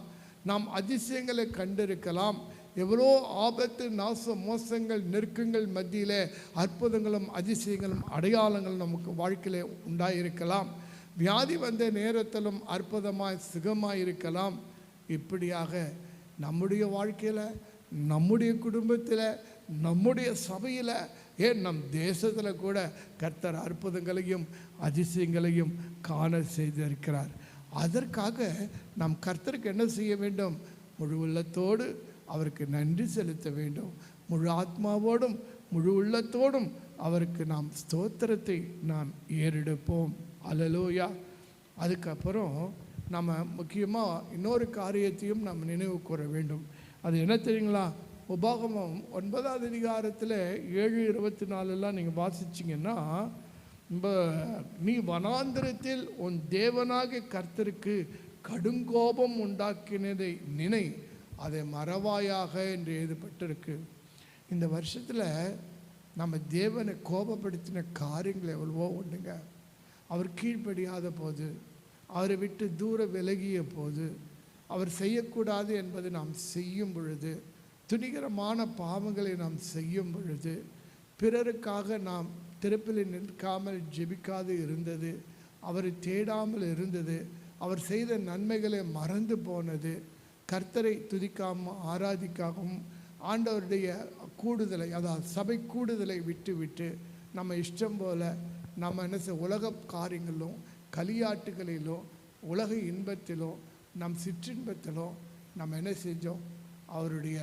S4: நாம் அதிசயங்களை கண்டிருக்கலாம். எவ்வளோ ஆபத்து, நாச, மோசங்கள், நெருக்கங்கள் மத்தியிலே அற்புதங்களும் அதிசயங்களும் அடையாளங்களும் நமக்கு வாழ்க்கையிலே உண்டாயிருக்கலாம். வியாதி வந்த நேரத்திலும் அற்புதமாய் சுகமாய் இருக்கலாம். இப்படியாக நம்முடைய வாழ்க்கையில், நம்முடைய குடும்பத்தில், நம்முடைய சபையில், ஏன் நம் தேசத்தில் கூட கர்த்தர் அற்புதங்களையும் அதிசயங்களையும் காண செய்திருக்கிறார். அதற்காக நாம் கர்த்தருக்கு என்ன செய்ய வேண்டும்? முழு உள்ளத்தோடு அவருக்கு நன்றி செலுத்த வேண்டும். முழு ஆத்மாவோடும் முழு உள்ளத்தோடும் அவருக்கு நாம் ஸ்தோத்திரத்தை நாம் ஏறெடுப்போம். அல்லேலூயா. அதுக்கப்புறம் நம்ம முக்கியமாக இன்னொரு காரியத்தையும் நம்ம நினைவு கூற வேண்டும். அது என்ன தெரியுங்களா? உபாகமம் 9ஆவது அதிகாரத்தில் 7:24 நீங்கள் வாசிச்சிங்கன்னா, நீ வனாந்திரத்தில் உன் தேவனாகிய கர்த்தருக்கு கடுங்கோபம் உண்டாக்கினதை நினை, அதை மறவாயாக என்று எழுதப்பட்டிருக்கு. இந்த வருஷத்தில் நம்ம தேவனை கோபப்படுத்தின காரியங்கள் எவ்வளவோ உண்டுங்க. அவர் கீழ்ப்படியாத போது, அவரை விட்டு தூர விலகிய போது, அவர் செய்யக்கூடாது என்பதை நாம் செய்யும் பொழுது, துணிகரமான பாவங்களை நாம் செய்யும் பொழுது, பிறருக்காக நாம் திறப்பில் நிற்காமல் ஜெபிக்காது இருந்தது, அவரை தேடாமல் இருந்தது, அவர் செய்த நன்மைகளை மறந்து போனது, கர்த்தரை துதிக்காமல் ஆராதிக்காகவும் ஆண்டவருடைய கூடுதலை, அதாவது சபை கூடுதலை விட்டு நம்ம இஷ்டம் போல் நம்ம என்ன செய்ய, உலக காரியங்களிலும் களியாட்டுகளிலும் உலக இன்பத்திலும் நம் சிற்றின்பத்திலும் நம்ம என்ன செஞ்சோம்? அவருடைய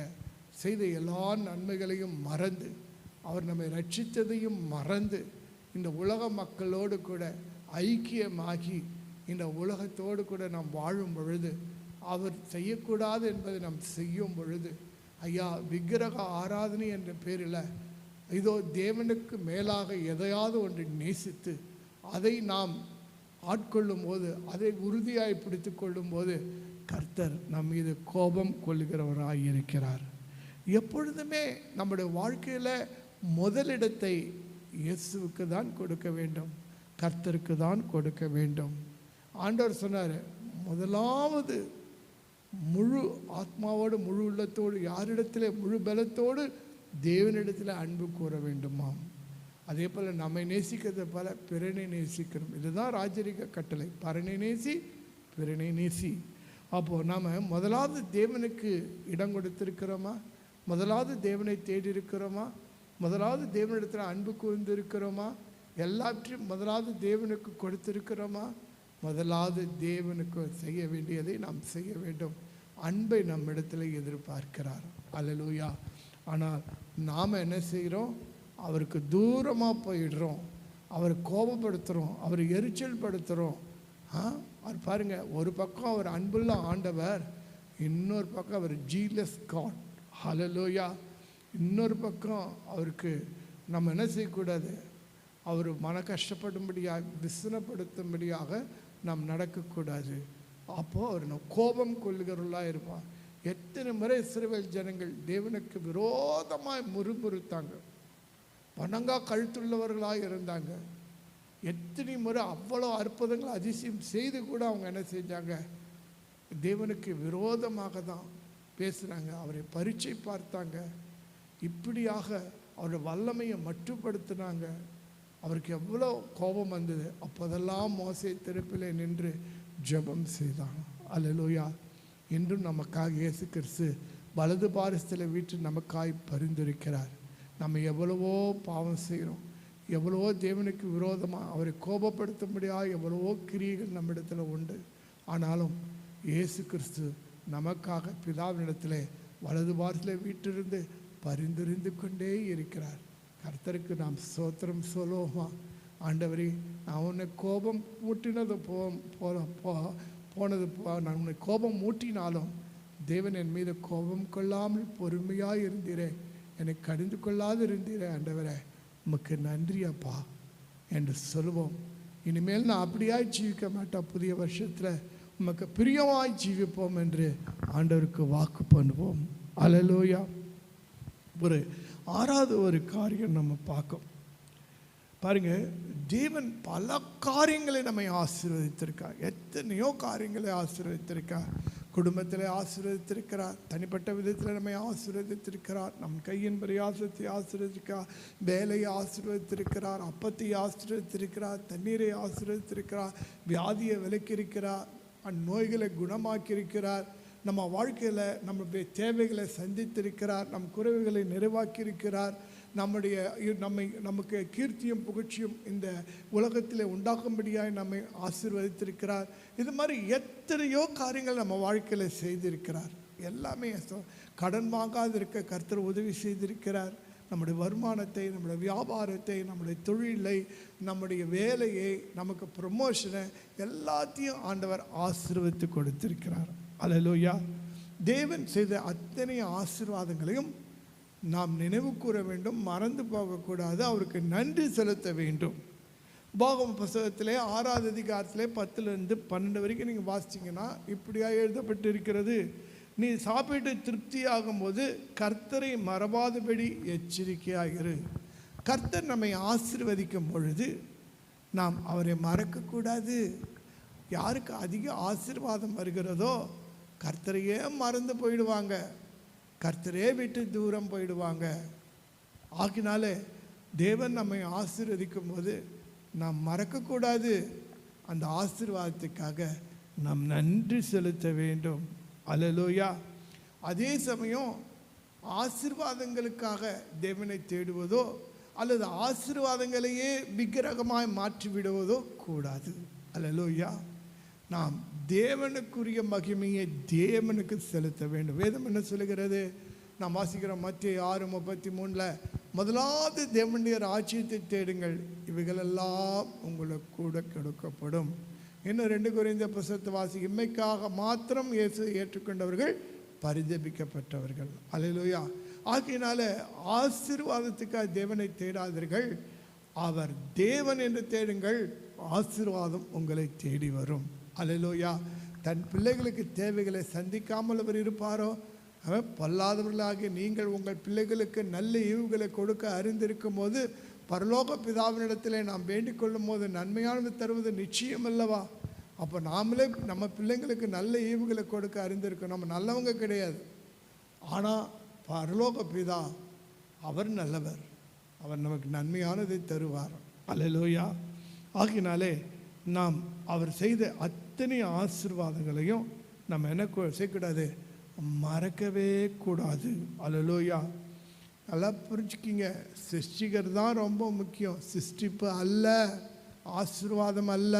S4: செய்த எல்லா நன்மைகளையும் மறந்து, அவர் நம்மை ரட்சித்ததையும் மறந்து, இந்த உலக மக்களோடு கூட ஐக்கியமாகி இந்த உலகத்தோடு கூட நாம் வாழும் பொழுது, அவர் செய்யக்கூடாது என்பதை நாம் செய்யும் பொழுது, ஐயா விக்கிரக ஆராதனை என்ற பேரில் இதோ தேவனுக்கு மேலாக எதையாவது ஒன்றை நேசித்து அதை நாம் ஆட்கொள்ளும் போது, அதை உறுதியாய் பிடித்து கொள்ளும் போது கர்த்தர் நம் மீது கோபம் கொள்ளுகிறவராக இருக்கிறார். எப்பொழுதுமே நம்முடைய வாழ்க்கையில் முதலிடத்தை இயேசுவுக்கு தான் கொடுக்க வேண்டும், கர்த்தருக்கு தான் கொடுக்க வேண்டும். ஆண்டவர் சொன்னார், முதலாவது முழு ஆத்மாவோடு முழு உள்ளத்தோடு, யாரிடத்தில் முழு பலத்தோடு தேவனிடத்தில் அன்பு கூற வேண்டுமாம். அதே போல் நம்மை நேசிக்கிறத போல பிறனை நேசிக்கிறோம். இதுதான் ராஜரிக கட்டளை, பரனை நேசி பிறனை நேசி. அப்போது நாம் முதலாவது தேவனுக்கு இடம் கொடுத்திருக்கிறோமா? முதலாவது தேவனை தேடி இருக்கிறோமா? முதலாவது தேவனிடத்தில் அன்பு கூர்ந்திருக்கிறோமா? எல்லாவற்றையும் முதலாவது தேவனுக்கு கொடுத்திருக்கிறோமா? முதலாவது தேவனுக்கு செய்ய வேண்டியதை நாம் செய்ய வேண்டும். அன்பை நம்மிடத்தில் எதிர்பார்க்கிறார். அல்லேலூயா. ஆனால் நாம் என்ன செய்கிறோம்? அவருக்கு தூரமாக போயிடுறோம், அவரை கோபப்படுத்துகிறோம், அவரை எரிச்சல் படுத்துகிறோம். அவர் பாருங்கள், ஒரு பக்கம் அவர் அன்புள்ள ஆண்டவர், இன்னொரு பக்கம் அவர் ஜீலஸ் காட். ஹல்லேலூயா. இன்னொரு பக்கம் அவருக்கு நம்ம என்ன செய்யக்கூடாது, அவர் மன கஷ்டப்படும்படியாக விசனப்படுத்தும்படியாக நாம் நடக்கக்கூடாது. அப்போது அவர் கோபம் கொள்ளுகிறவர்களாக இருப்பார். எத்தனை முறை இஸ்ரவேல் ஜனங்கள் தேவனுக்கு விரோதமாக முறுமுறுத்தாங்க, வணங்கா கழுத்துள்ளவர்களாக இருந்தாங்க. எத்தனை முறை அவ்வளோ அற்புதங்கள் அதிசயம் செய்து கூட அவங்க என்ன செஞ்சாங்க, தேவனுக்கு விரோதமாக தான் பேசுனாங்க, அவரை பரீட்சை பார்த்தாங்க. இப்படியாக அவருடைய வல்லமையை மட்டுப்படுத்தினாங்க. அவருக்கு எவ்வளோ கோபம் வந்தது. அப்போதெல்லாம் மோசே திறப்பிலே நின்று ஜெபம் செய்தாங்க. அல்லேலூயா. இன்றும் நமக்காக இயேசு கிறிஸ்து வலது பாரிசத்தில் வீட்டு நமக்காய் பரிந்துரைக்கிறார். நம்ம எவ்வளவோ பாவம் செய்கிறோம், எவ்வளவோ தேவனுக்கு விரோதமாக அவரை கோபப்படுத்தும்படியாக எவ்வளவோ கிரியைகள் நம்மிடத்தில் உண்டு. ஆனாலும் இயேசு கிறிஸ்து நமக்காக பிதாவினிடத்தில் வலது பாரிசத்தில் வீட்டிலிருந்து பரிந்துரைந்து கொண்டே இருக்கிறார். கர்த்தருக்கு நாம் ஸ்தோத்திரம் சொல்லுவோமா? ஆண்டவரே, நான் உன்னை கோபம் மூட்டினது நான் உன்னை கோபம் மூட்டினாலும் தேவன் என் மீது கோபம் கொள்ளாமல் பொறுமையாக இருந்தீரே, என்னை கடிந்து கொள்ளாது இருந்தீரே. ஆண்டவரே, உமக்கு நன்றி அப்பா என்று சொல்லுவோம். இனிமேல் நான் அப்படியாய் ஜீவிக்க மாட்டேன், புதிய வருஷத்தில் உமக்கு பிரியமாய் ஜீவிப்போம் என்று ஆண்டவருக்கு வாக்கு பண்ணுவோம். அல்லேலூயா. ஒரு ஆறாவது ஒரு காரியம் நம்ம பார்க்கோம் பாருங்க. தேவன் பல காரியங்களை நம்மை ஆசீர்வதித்திருக்கார். எத்தனையோ காரியங்களை ஆசீர்வதித்திருக்கார். குடும்பத்தில் ஆசீர்வதித்திருக்கிறார், தனிப்பட்ட விதத்தில் நம்மை ஆசீர்வதித்திருக்கிறார், நம் கையின் பிரயாசத்தை ஆசீர்வதிக்கிறார், வேலையை ஆசீர்வதித்திருக்கிறார், அப்பத்தை ஆசீர்வதித்திருக்கிறார், தண்ணீரை ஆசீர்வதித்திருக்கிறார், வியாதியை விலக்கியிருக்கிறார், நோய்களை குணமாக்கியிருக்கிறார், நம்ம வாழ்க்கையில் நம்முடைய தேவைகளை சந்தித்திருக்கிறார், நம் குறைவுகளை நிறைவாக்கியிருக்கிறார், நமக்கு கீர்த்தியும் புகழ்ச்சியும் இந்த உலகத்தில் உண்டாக்கும்படியாய் நம்மை ஆசீர்வதித்திருக்கிறார். இது மாதிரி எத்தனையோ காரியங்கள் நம்ம வாழ்க்கையில் செய்திருக்கிறார். எல்லாமே கடன் வாங்காது இருக்க கர்த்தர் உதவி செய்திருக்கிறார். நம்முடைய வருமானத்தை, நம்முடைய வியாபாரத்தை, நம்முடைய தொழிலை, நம்முடைய வேலையை, நமக்கு ப்ரமோஷனை எல்லாத்தையும் ஆண்டவர் ஆசீர்வதித்து கொடுத்திருக்கிறார். அல்லேலூயா. தேவன் செய்த அத்தனை ஆசீர்வாதங்களையும் நாம் நினைவு கூற வேண்டும், மறந்து போகக்கூடாது, அவருக்கு நன்றி செலுத்த வேண்டும். உபாகம புத்தகத்திலே 6வது அதிகாரத்திலே 10லிருந்து 12 வரைக்கும் நீங்கள் வாசிச்சிங்கன்னா இப்படியாக எழுதப்பட்டு இருக்கிறது. நீ சாப்பிட்டு திருப்தியாகும் போது கர்த்தரை மறவாதபடி எச்சரிக்கையாகிரு. கர்த்தர் நம்மை ஆசீர்வதிக்கும் பொழுது நாம் அவரை மறக்கக்கூடாது. யாருக்கு அதிக ஆசீர்வாதம் வருகிறதோ கர்த்தரையே மறந்து போயிடுவாங்க, கர்த்தரே விட்டு தூரம் போயிடுவாங்க. ஆகினாலே தேவன் நம்மை ஆசீர்வதிக்கும் போது நாம் மறக்கக்கூடாது. அந்த ஆசீர்வாதத்துக்காக நாம் நன்றி செலுத்த வேண்டும். அல்லேலூயா. அதே சமயம் ஆசீர்வாதங்களுக்காக தேவனை தேடுவதோ அல்லது ஆசீர்வாதங்களையே விக்கிரகமாய் மாற்றிவிடுவதோ கூடாது. அல்லேலூயா. நாம் தேவனுக்குரிய மகிமையை தேவனுக்கு செலுத்த வேண்டும். வேதம் என்ன சொல்லுகிறது? நாம் வாசிக்கிறோம் மத்தேயு 6:33, முதலாவது தேவனுடைய ராஜ்யத்தை தேடுங்கள், இவைகளெல்லாம் உங்களுக்கு கூட கொடுக்கப்படும். இன்னும் 2 கொரிந்தியர் புத்தகத்தை வாசி, இம்மைக்காக மாத்திரம் இயேசு ஏற்றுக்கொண்டவர்கள் பரிதபிக்கப்பட்டவர்கள். அல்லேலூயா. ஆகையினால ஆசீர்வாதத்துக்காக தேவனை தேடாதீர்கள், அவர் தேவன் என்று தேடுங்கள், ஆசீர்வாதம் உங்களை தேடி வரும். அல்லேலூயா. தன் பிள்ளைகளுக்கு தேவைகளை சந்திக்காமல் அவர் இருப்பாரோ? அவர் பொல்லாதவர்களாகிய நீங்கள் உங்கள் பிள்ளைகளுக்கு நல்ல ஈவுகளை கொடுக்க அறிந்திருக்கும் போது பரலோக பிதாவினிடத்திலே நாம் வேண்டிக் கொள்ளும் போது நன்மையானது தருவது நிச்சயம் அல்லவா? அப்போ நாமளே நம்ம பிள்ளைங்களுக்கு நல்ல ஈவுகளை கொடுக்க அறிந்திருக்கோம். நம்ம நல்லவங்க கிடையாது, ஆனால் பரலோக பிதா அவர் நல்லவர், அவர் நமக்கு நன்மையானதை தருவார். அல்லேலூயா. ஆகினாலே நாம் அவர் செய்த அத்தனை ஆசீர்வாதங்களையும் நம்ம என்ன செய்யக்கூடாது, மறக்கவே கூடாது. அல்லேலூயா. நல்லா புரிஞ்சுக்கிங்க, சிருஷ்டிகர் தான் ரொம்ப முக்கியம், சிருஷ்டிப்பு அல்ல, ஆசீர்வாதம் அல்ல.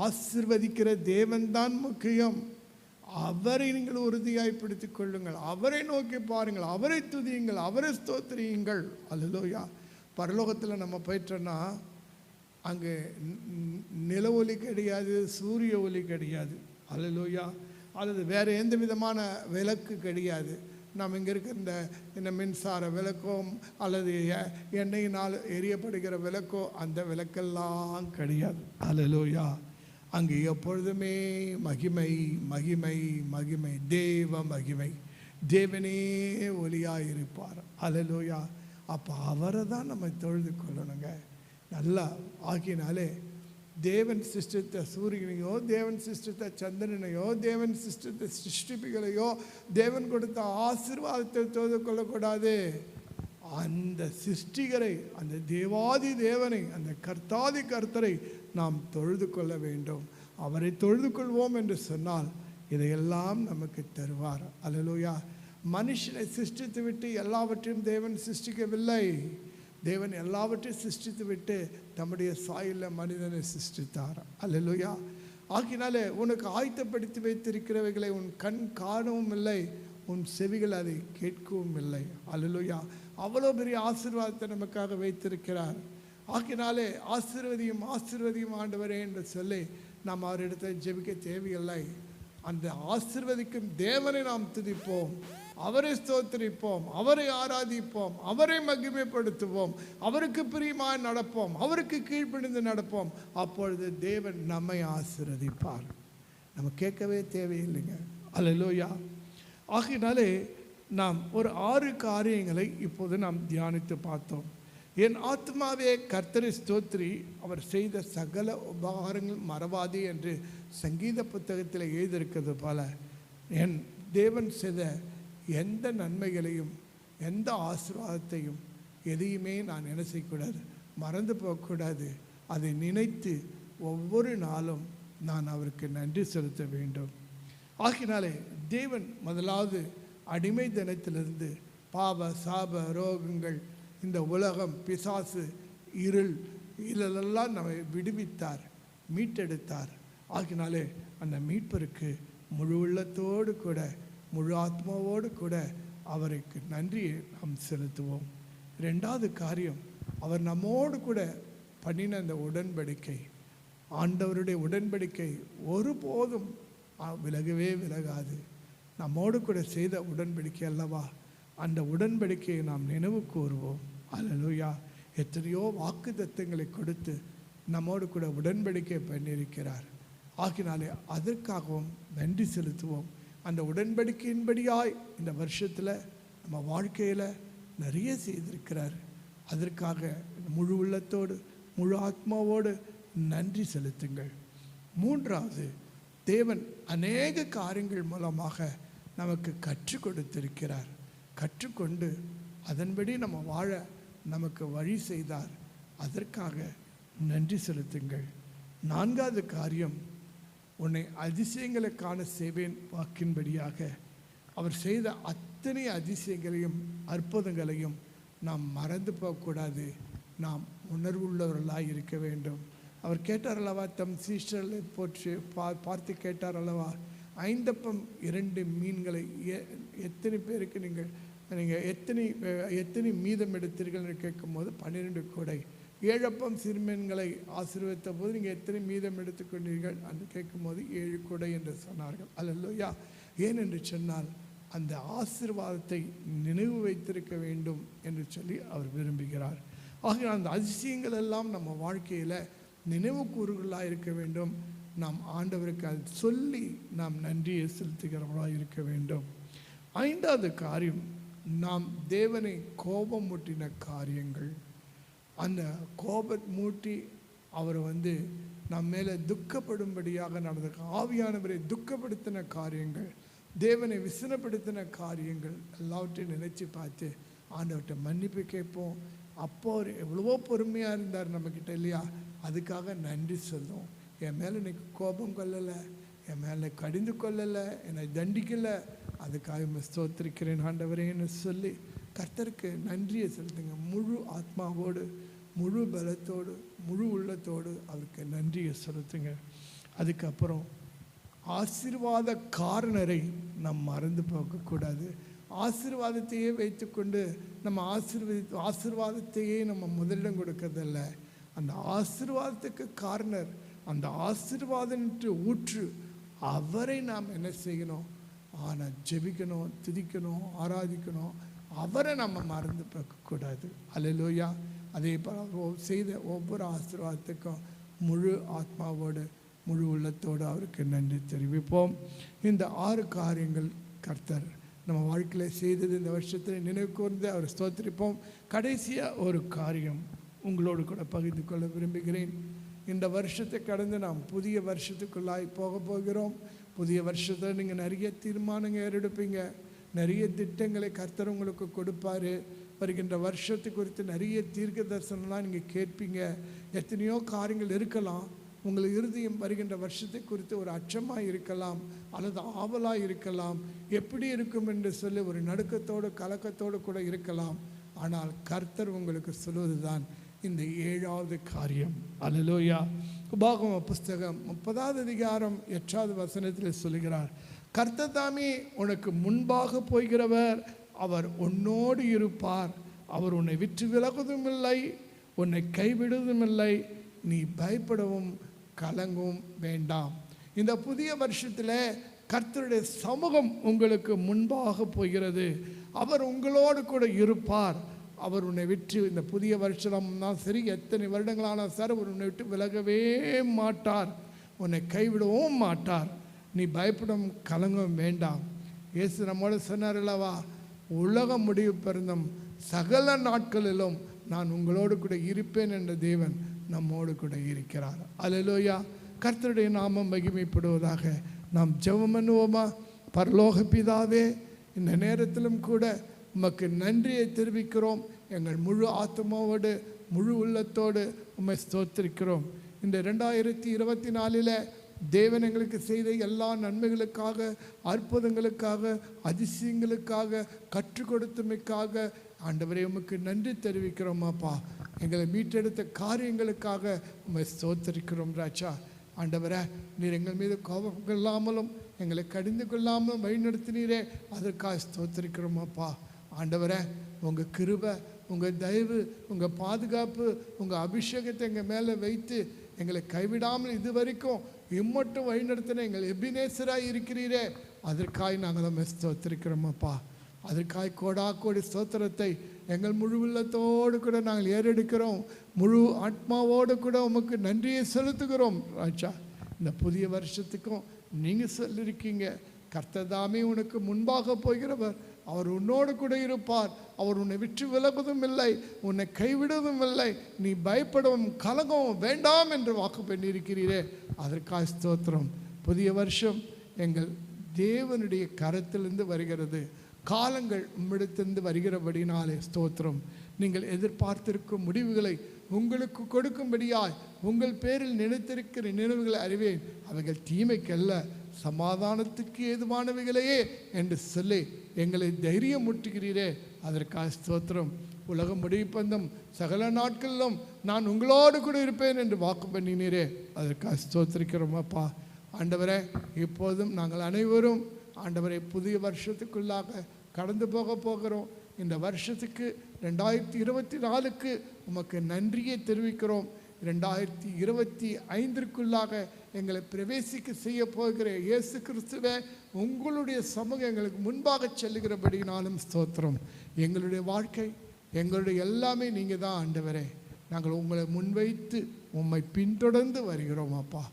S4: ஆசீர்வதிக்கிற தேவன் தான் முக்கியம். அவரை நீங்கள் உறுதியாய் பிடித்துக் கொள்ளுங்கள், அவரை நோக்கி பாருங்கள், அவரை துதியுங்கள், அவரை ஸ்தோத்திரியுங்கள். அல்லேலூயா. பரலோகத்தில் நம்ம போயிட்டோன்னா அங்கே நில ஒளி கிடையாது, சூரிய ஒளி கிடையாது. அல்லேலூயா. அல்லது வேறு எந்த விதமான விளக்கு கிடையாது. நாம் இங்கே இருக்க இந்த மின்சார விளக்கோ அல்லது எண்ணெயினால் எரியப்படுகிற விளக்கோ அந்த விளக்கெல்லாம் கிடையாது. அல்லேலூயா. அங்கே எப்பொழுதுமே மகிமை மகிமை மகிமை, தேவ மகிமை, தேவனே ஒளியாக இருப்பார். அல்லேலூயா. அப்போ அவரை தான் நம்ம தொழுது கொள்ளணுங்க. நல்லா ஆகினாலே தேவன் சிருஷ்டித்த சூரியனையோ, தேவன் சிருஷ்டித்த சந்திரனையோ, தேவன் சிருஷ்டித்த சிருஷ்டிப்புகளையோ, தேவன் கொடுத்த ஆசீர்வாதத்தை தொழுது கொள்ளக்கூடாது. அந்த சிருஷ்டிகரை, அந்த தேவாதி தேவனை, அந்த கர்த்தாதி கர்த்தரை நாம் தொழுது கொள்ள வேண்டும். அவரை தொழுது கொள்வோம் என்று சொன்னால் இதையெல்லாம் நமக்கு தருவார். அல்லேலூயா. மனுஷனை சிருஷ்டித்து விட்டு எல்லாவற்றையும் தேவன் சிருஷ்டிக்கவில்லை. தேவன் எல்லாவற்றையும் சிருஷ்டித்து விட்டு தம்முடைய சாயலில் மனிதனை சிருஷ்டித்தார். அல்லேலூயா. ஆகினாலே உனக்கு ஆயத்தப்படுத்தி வைத்திருக்கிறவைகளை உன் கண் காணவும் இல்லை, உன் செவிகள் அதை கேட்கவும் இல்லை. அல்லேலூயா. அவ்வளோ பெரிய ஆசீர்வாதத்தை நமக்காக வைத்திருக்கிறார். ஆகினாலே ஆசீர்வதியும் ஆசீர்வதியும் ஆண்டவரே என்று சொல்லி நாம் அவரிடத்தில் ஜெபிக்க தேவையில்லை. அந்த ஆசீர்வதிக்கும் தேவனை நாம் துதிப்போம், அவரை ஸ்தோத்திரிப்போம், அவரை ஆராதிப்போம், அவரை மகிமைப்படுத்துவோம், அவருக்கு பிரியமாய் நடப்போம், அவருக்கு கீழ்ப்படிந்து நடப்போம். அப்பொழுது தேவன் நம்மை ஆசீர்வதிப்பார். நம்ம கேட்கவே தேவையில்லைங்க. அல்லேலூயா. ஆகினாலே நாம் ஒரு 6 காரியங்களை இப்போது நாம் தியானித்து பார்த்தோம். என் ஆத்மாவே கர்த்தரை ஸ்தோத்திரி, அவர் செய்த சகல உபகாரங்கள் மறவாதே என்று சங்கீத புத்தகத்தில் எழுதியிருக்கிறது போல, என் தேவன் செய்த எந்த நன்மைகளையும் எந்த ஆசீர்வாதத்தையும் எதையுமே நான் என்ன செய்யக்கூடாது, மறந்து போகக்கூடாது. அதை நினைத்து ஒவ்வொரு நாளும் நான் அவருக்கு நன்றி செலுத்த வேண்டும். ஆகினாலே தேவன் முதலாவது அடிமை தினத்திலிருந்து பாவ சாப ரோகங்கள், இந்த உலகம், பிசாசு, இருள், இதிலெல்லாம் நம்மை விடுவித்தார், மீட்டெடுத்தார். ஆகினாலே அந்த மீட்பருக்கு முழு உள்ளத்தோடு கூட முழு ஆத்மாவோடு கூட அவருக்கு நன்றியை நாம் செலுத்துவோம். 2வது காரியம், அவர் நம்மோடு கூட பண்ணின அந்த உடன்படிக்கை, ஆண்டவருடைய உடன்படிக்கை ஒருபோதும் விலகவே விலகாது. நம்மோடு கூட செய்த உடன்படிக்கை அல்லவா, அந்த உடன்படிக்கையை நாம் நினைவு கூறுவோம். அல்லேலூயா. எத்தனையோ வாக்கு தத்தங்களை கொடுத்து நம்மோடு கூட உடன்படிக்கை பண்ணியிருக்கிறார். ஆகினாலே அதற்காகவும் நன்றி செலுத்துவோம். அந்த உடன்படிக்கையின்படியாய் இந்த வருஷத்தில் நம்ம வாழ்க்கையில் நிறைய செய்திருக்கிறார். அதற்காக முழு உள்ளத்தோடு முழு ஆத்மாவோடு நன்றி செலுத்துங்கள். 3வது, தேவன் அநேக காரியங்கள் மூலமாக நமக்கு கற்றுக் கொடுத்திருக்கிறார். கற்றுக்கொண்டு அதன்படி நம்ம வாழ நமக்கு வழி செய்தார். அதற்காக நன்றி செலுத்துங்கள். 4வது காரியம், உன்னை அதிசயங்களை காண செய்வேன் வாக்கின்படியாக. அவர் செய்த அத்தனை அதிசயங்களையும் அற்புதங்களையும் நாம் மறந்து போகக்கூடாது. நாம் உணர்வுள்ளவர்களாக இருக்க வேண்டும். அவர் கேட்டார் அல்லவா, தம் சீஷர்களை போற்றி பார்த்து கேட்டார் அல்லவா, 5 அப்பம் 2 மீன்களை எத்தனை பேருக்கு நீங்கள் எத்தனை மீதம் எடுத்தீர்கள் என்று கேட்கும்போது 12 கூடை. 7 அப்பம் சிறுமீன்களை ஆசீர்வதித்த போது நீங்கள் எத்தனை மீதம் எடுத்துக்கொண்டீர்கள் என்று கேட்கும்போது 7 கூடை என்று சொன்னார்கள். அல்லேலூயா. ஏன் என்று சொன்னால் அந்த ஆசீர்வாதத்தை நினைவு வைத்திருக்க வேண்டும் என்று சொல்லி அவர் விரும்புகிறார். ஆக அந்த அதிசயங்கள் எல்லாம் நம்ம வாழ்க்கையில் நினைவு கூறுகளாக இருக்க வேண்டும். நாம் ஆண்டவருக்கு அது சொல்லி நாம் நன்றியை செலுத்துகிறவர்களாக இருக்க வேண்டும். 5வது காரியம், நாம் தேவனை கோபம் மூட்டின காரியங்கள், அந்த கோபம் மூட்டி அவர் நம்ம மேலே துக்கப்படும்படியாக நடந்த ஆவியானவரை துக்கப்படுத்தின காரியங்கள், தேவனை விசனப்படுத்தின காரியங்கள் எல்லாவற்றையும் நினைச்சு பார்த்து ஆண்டவர்கிட்ட மன்னிப்பு கேட்போம். அப்போ அவர் எவ்வளவோ பொறுமையாக இருந்தார் நம்மக்கிட்ட இல்லையா, அதுக்காக நன்றி சொல்லுவோம். என் மேலே இன்னைக்கு கோபம் கொள்ளலை, என் மேலே கடிந்து கொள்ளலை, என்னை தண்டிக்கலை, அதுக்காக ஸ்தோத்திரிக்கிறேன் ஆண்டவரேன்னு சொல்லி கர்த்தருக்கு நன்றியை செலுத்துங்க. முழு ஆத்மாவோடு முழு பலத்தோடு முழு உள்ளத்தோடு அவருக்கு நன்றியை செலுத்துங்க. அதுக்கப்புறம் ஆசீர்வாத காரணரை நாம் மறந்து போகக்கூடாது. ஆசீர்வாதத்தையே வைத்துக்கொண்டு நம்ம ஆசீர்வாதத்தையே நம்ம முதலிடம் கொடுக்கறதில்ல. அந்த ஆசீர்வாதத்துக்கு காரணர், அந்த ஆசீர்வாதன்ட்டு ஊற்று அவரை நாம் என்ன செய்யணும்? ஆனால் ஜெபிக்கணும், துதிக்கணும், ஆராதிக்கணும். அவரை நம்ம மறந்து போகக்கூடாது. அல்லேலூயா. அதே போல் செய்த ஒவ்வொரு ஆசீர்வாதத்துக்கும் முழு ஆத்மாவோடு முழு உள்ளத்தோடு அவருக்கு நன்றி தெரிவிப்போம். இந்த 6 காரியங்கள் கர்த்தர் நம்ம வாழ்க்கையில் செய்தது இந்த வருஷத்தில் நினைவு கூர்ந்து அவர் ஸ்தோத்திரிப்போம். கடைசியாக ஒரு காரியம் உங்களோடு கூட பகிர்ந்து கொள்ள விரும்புகிறேன். இந்த வருஷத்தை கடந்து நாம் புதிய வருஷத்துக்குள்ளாய் போகிறோம். புதிய வருஷத்தில் நீங்கள் நிறைய தீர்மானங்கள் எடுப்பீங்க, நிறைய திட்டங்களை கர்த்தர் உங்களுக்கு கொடுப்பாரு. வருகின்ற வருஷத்தை குறித்து நிறைய தீர்க்க தரிசனம்லாம் நீங்கள் கேட்பீங்க. எத்தனையோ காரியங்கள் இருக்கலாம். உங்கள் இருதயம் வருகின்ற வருஷத்தை குறித்து ஒரு அச்சமாக இருக்கலாம், அல்லது ஆவலாக இருக்கலாம். எப்படி இருக்கும் என்று சொல்லி ஒரு நடுக்கத்தோடு கலக்கத்தோடு கூட இருக்கலாம். ஆனால் கர்த்தர் உங்களுக்கு சொல்வது தான் இந்த 7வது காரியம். அல்லேலூயா. உபாகம புஸ்தகம் 30வது அதிகாரம் 8வது வசனத்தில் சொல்லுகிறார், கர்த்தர் தாமே உனக்கு முன்பாக போகிறவர், அவர் உன்னோடு இருப்பார், அவர் உன்னை விட்டு விலகுவதும் இல்லை, உன்னை கைவிடுவதும் இல்லை, நீ பயப்படவும் கலங்கவும் வேண்டாம். இந்த புதிய வருஷத்தில் கர்த்தருடைய சமூகம் உங்களுக்கு முன்பாக போகிறது. அவர் உங்களோடு கூட இருப்பார். அவர் உன்னை விட்டு இந்த புதிய வருஷம்னா சரி, எத்தனை வருடங்களான சார், அவர் உன்னை விட்டு விலகவே மாட்டார், உன்னை கைவிடவும் மாட்டார். நீ பயப்படும் கலங்கவும் வேண்டாம். இயேசு நம்மோடு சொன்னார் அல்லவா, உலகம் முடிவு பிறந்தும் சகல நாட்களிலும் நான் உங்களோடு கூட இருப்பேன் என்ற தேவன் நம்மோடு கூட இருக்கிறார். அல்லேலூயா. கர்த்தருடைய நாமம் மகிமைப்படுவதாக. நாம் ஜெபம் பண்ணுவோமா? பரலோக பிதாவே, இந்த நேரத்திலும் கூட உமக்கு நன்றியை தெரிவிக்கிறோம். எங்கள் முழு ஆத்மாவோடு முழு உள்ளத்தோடு உம்மை ஸ்தோத்திரிக்கிறோம். இந்த 2024 தேவன் எங்களுக்கு செய்த எல்லா நன்மைகளுக்காக, அற்புதங்களுக்காக, அதிசயங்களுக்காக, கற்றுக் கொடுத்தமைக்காக ஆண்டவரே உமக்கு நன்றி தெரிவிக்கிறோம். அப்பா, எங்களை மீட்டெடுத்த காரியங்களுக்காக உம்மை ஸ்தோத்திரிக்கிறோம் ராஜா. ஆண்டவரே, நீர் எங்கள் மீது கோபம் கொள்ளாமலும் எங்களை கடிந்து கொள்ளாமலும் வழிநடத்தினீரே, அதற்காக ஸ்தோத்திரிக்கிறோம். அப்பா ஆண்டவரே, உங்கள் கிருபை, உங்கள் தயவு, உங்கள் பாதுகாப்பு, உங்கள் அபிஷேகத்தை எங்கள் மேலே வைத்து எங்களை கைவிடாமல் இது வரைக்கும் இம்மட்டும் வழிநடத்தின எங்கள் எபினேசராக இருக்கிறீரே, அதற்காக நாங்கள் நம்ம ஸ்தோத்திரிக்கிறோம். அப்பா, அதற்காக கோடி ஸ்தோத்திரத்தை எங்கள் முழு உள்ளத்தோடு கூட நாங்கள் ஏறெடுக்கிறோம். முழு ஆத்மாவோடு கூட உமக்கு நன்றியை செலுத்துகிறோம் ராஜா. இந்த புதிய வருஷத்துக்கும் நீங்கள் சொல்லியிருக்கீங்க, கர்த்தர் தாமே உனக்கு முன்பாக போகிறவர், அவர் உன்னோடு கூட இருப்பார், அவர் உன்னை விட்டு விலகுவதும் இல்லை, உன்னை கைவிடுவதும் இல்லை, நீ பயப்படவும் கலங்கவும் வேண்டாம் என்று வாக்கு பண்ணியிருக்கிறீரே, அதற்காக ஸ்தோத்திரம். புதிய வருஷம் எங்கள் தேவனுடைய கரத்திலிருந்து வருகிறது. காலங்கள் உம்மிடத்திலிருந்து வருகிறபடினாலே ஸ்தோத்திரம். நீங்கள் எதிர்பார்த்திருக்கும் முடிவுகளை உங்களுக்கு கொடுக்கும்படியாய் உங்கள் பேரில் நினைத்திருக்கிற நினைவுகளை அறிவேன், அவைகள் தீமைக்கல்ல சமாதானத்துக்கு ஏதுவானவைகளையே என்று சொல்லி எங்களை தைரியம் முட்டுகிறீரே, அதற்காக ஸ்தோத்திரம். உலகம் முடிப்பந்தும் சகல நாட்களிலும் நான் உங்களோடு கூட இருப்பேன் என்று வாக்கு பண்ணினீரே, அதற்காக ஸ்தோத்திரிக்கிறோம். அப்பா ஆண்டவரே, இப்போதும் நாங்கள் அனைவரும் ஆண்டவரை புதிய வருஷத்துக்குள்ளாக கடந்து போகிறோம். இந்த வருஷத்துக்கு 2024க்கு உமக்கு நன்றியை தெரிவிக்கிறோம். 2025க்குள்ளாக எங்களை பிரவேசிக்க செய்ய போகிற இயேசு கிறிஸ்துவே, உங்களுடைய சமூகம் எங்களுக்கு முன்பாக செல்லுகிறபடினாலும் ஸ்தோத்திரம். எங்களுடைய வாழ்க்கை, எங்களுடைய எல்லாமே நீங்கள் தான் ஆண்டவரே. நாங்கள் உங்களை முன்வைத்து உம்மை பின்தொடர்ந்து வருகிறோம். அப்பா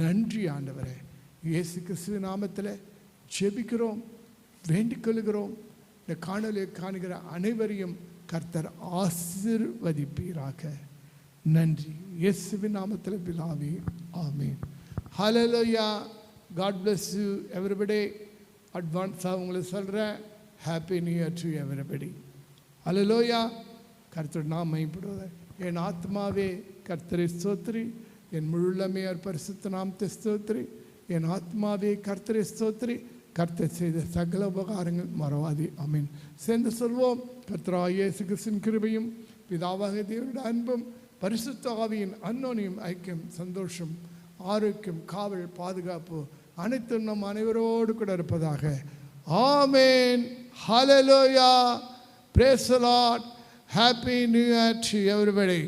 S4: நன்றி ஆண்டவரே. இயேசு கிறிஸ்து நாமத்தில் ஜெபிக்கிறோம், வேண்டிக் கொள்கிறோம். இந்த காணொலியை காணுகிற அனைவரையும் கர்த்தர் ஆசீர்வதிப்பீராக. நன்றி இயேசுவின் நாமத்தில் பிதாவே, ஆமென். ஹல்லேலூயா. God bless you everybody. அட்வான்ஸாக உங்களுக்கு சொல்கிறேன், happy new year to everybody. ஹல்லேலூயா. கர்த்தர் நாம் மைப்படுவதை என் ஆத்மாவே கர்த்தரை ஸ்தோத்திரி, என் முழுமே பரிசுத்த நாமத்தை ஸ்தோத்திரி. என் ஆத்மாவே கர்த்தரை ஸ்தோத்திரி, கர்த்தர் செய்த சகல உபகாரங்கள் மறவாதி. ஆமீன். சேர்ந்து சொல்வோம். கர்த்தராகிய இயேசு கிறிஸ்துவின் கிருபையும் பிதாவாகிய தேவனுடைய அன்பும் பரிசுத்த ஆவியின் அன்யோன்யம் ஐக்கியம் சந்தோஷம் ஆரோக்கியம் காவல் பாதுகாப்பு அனைத்தும் நம் அனைவரோடு கூட இருப்பதாக. ஆமென். ஹல்லேலூயா. Praise the Lord. Happy New Year to everybody.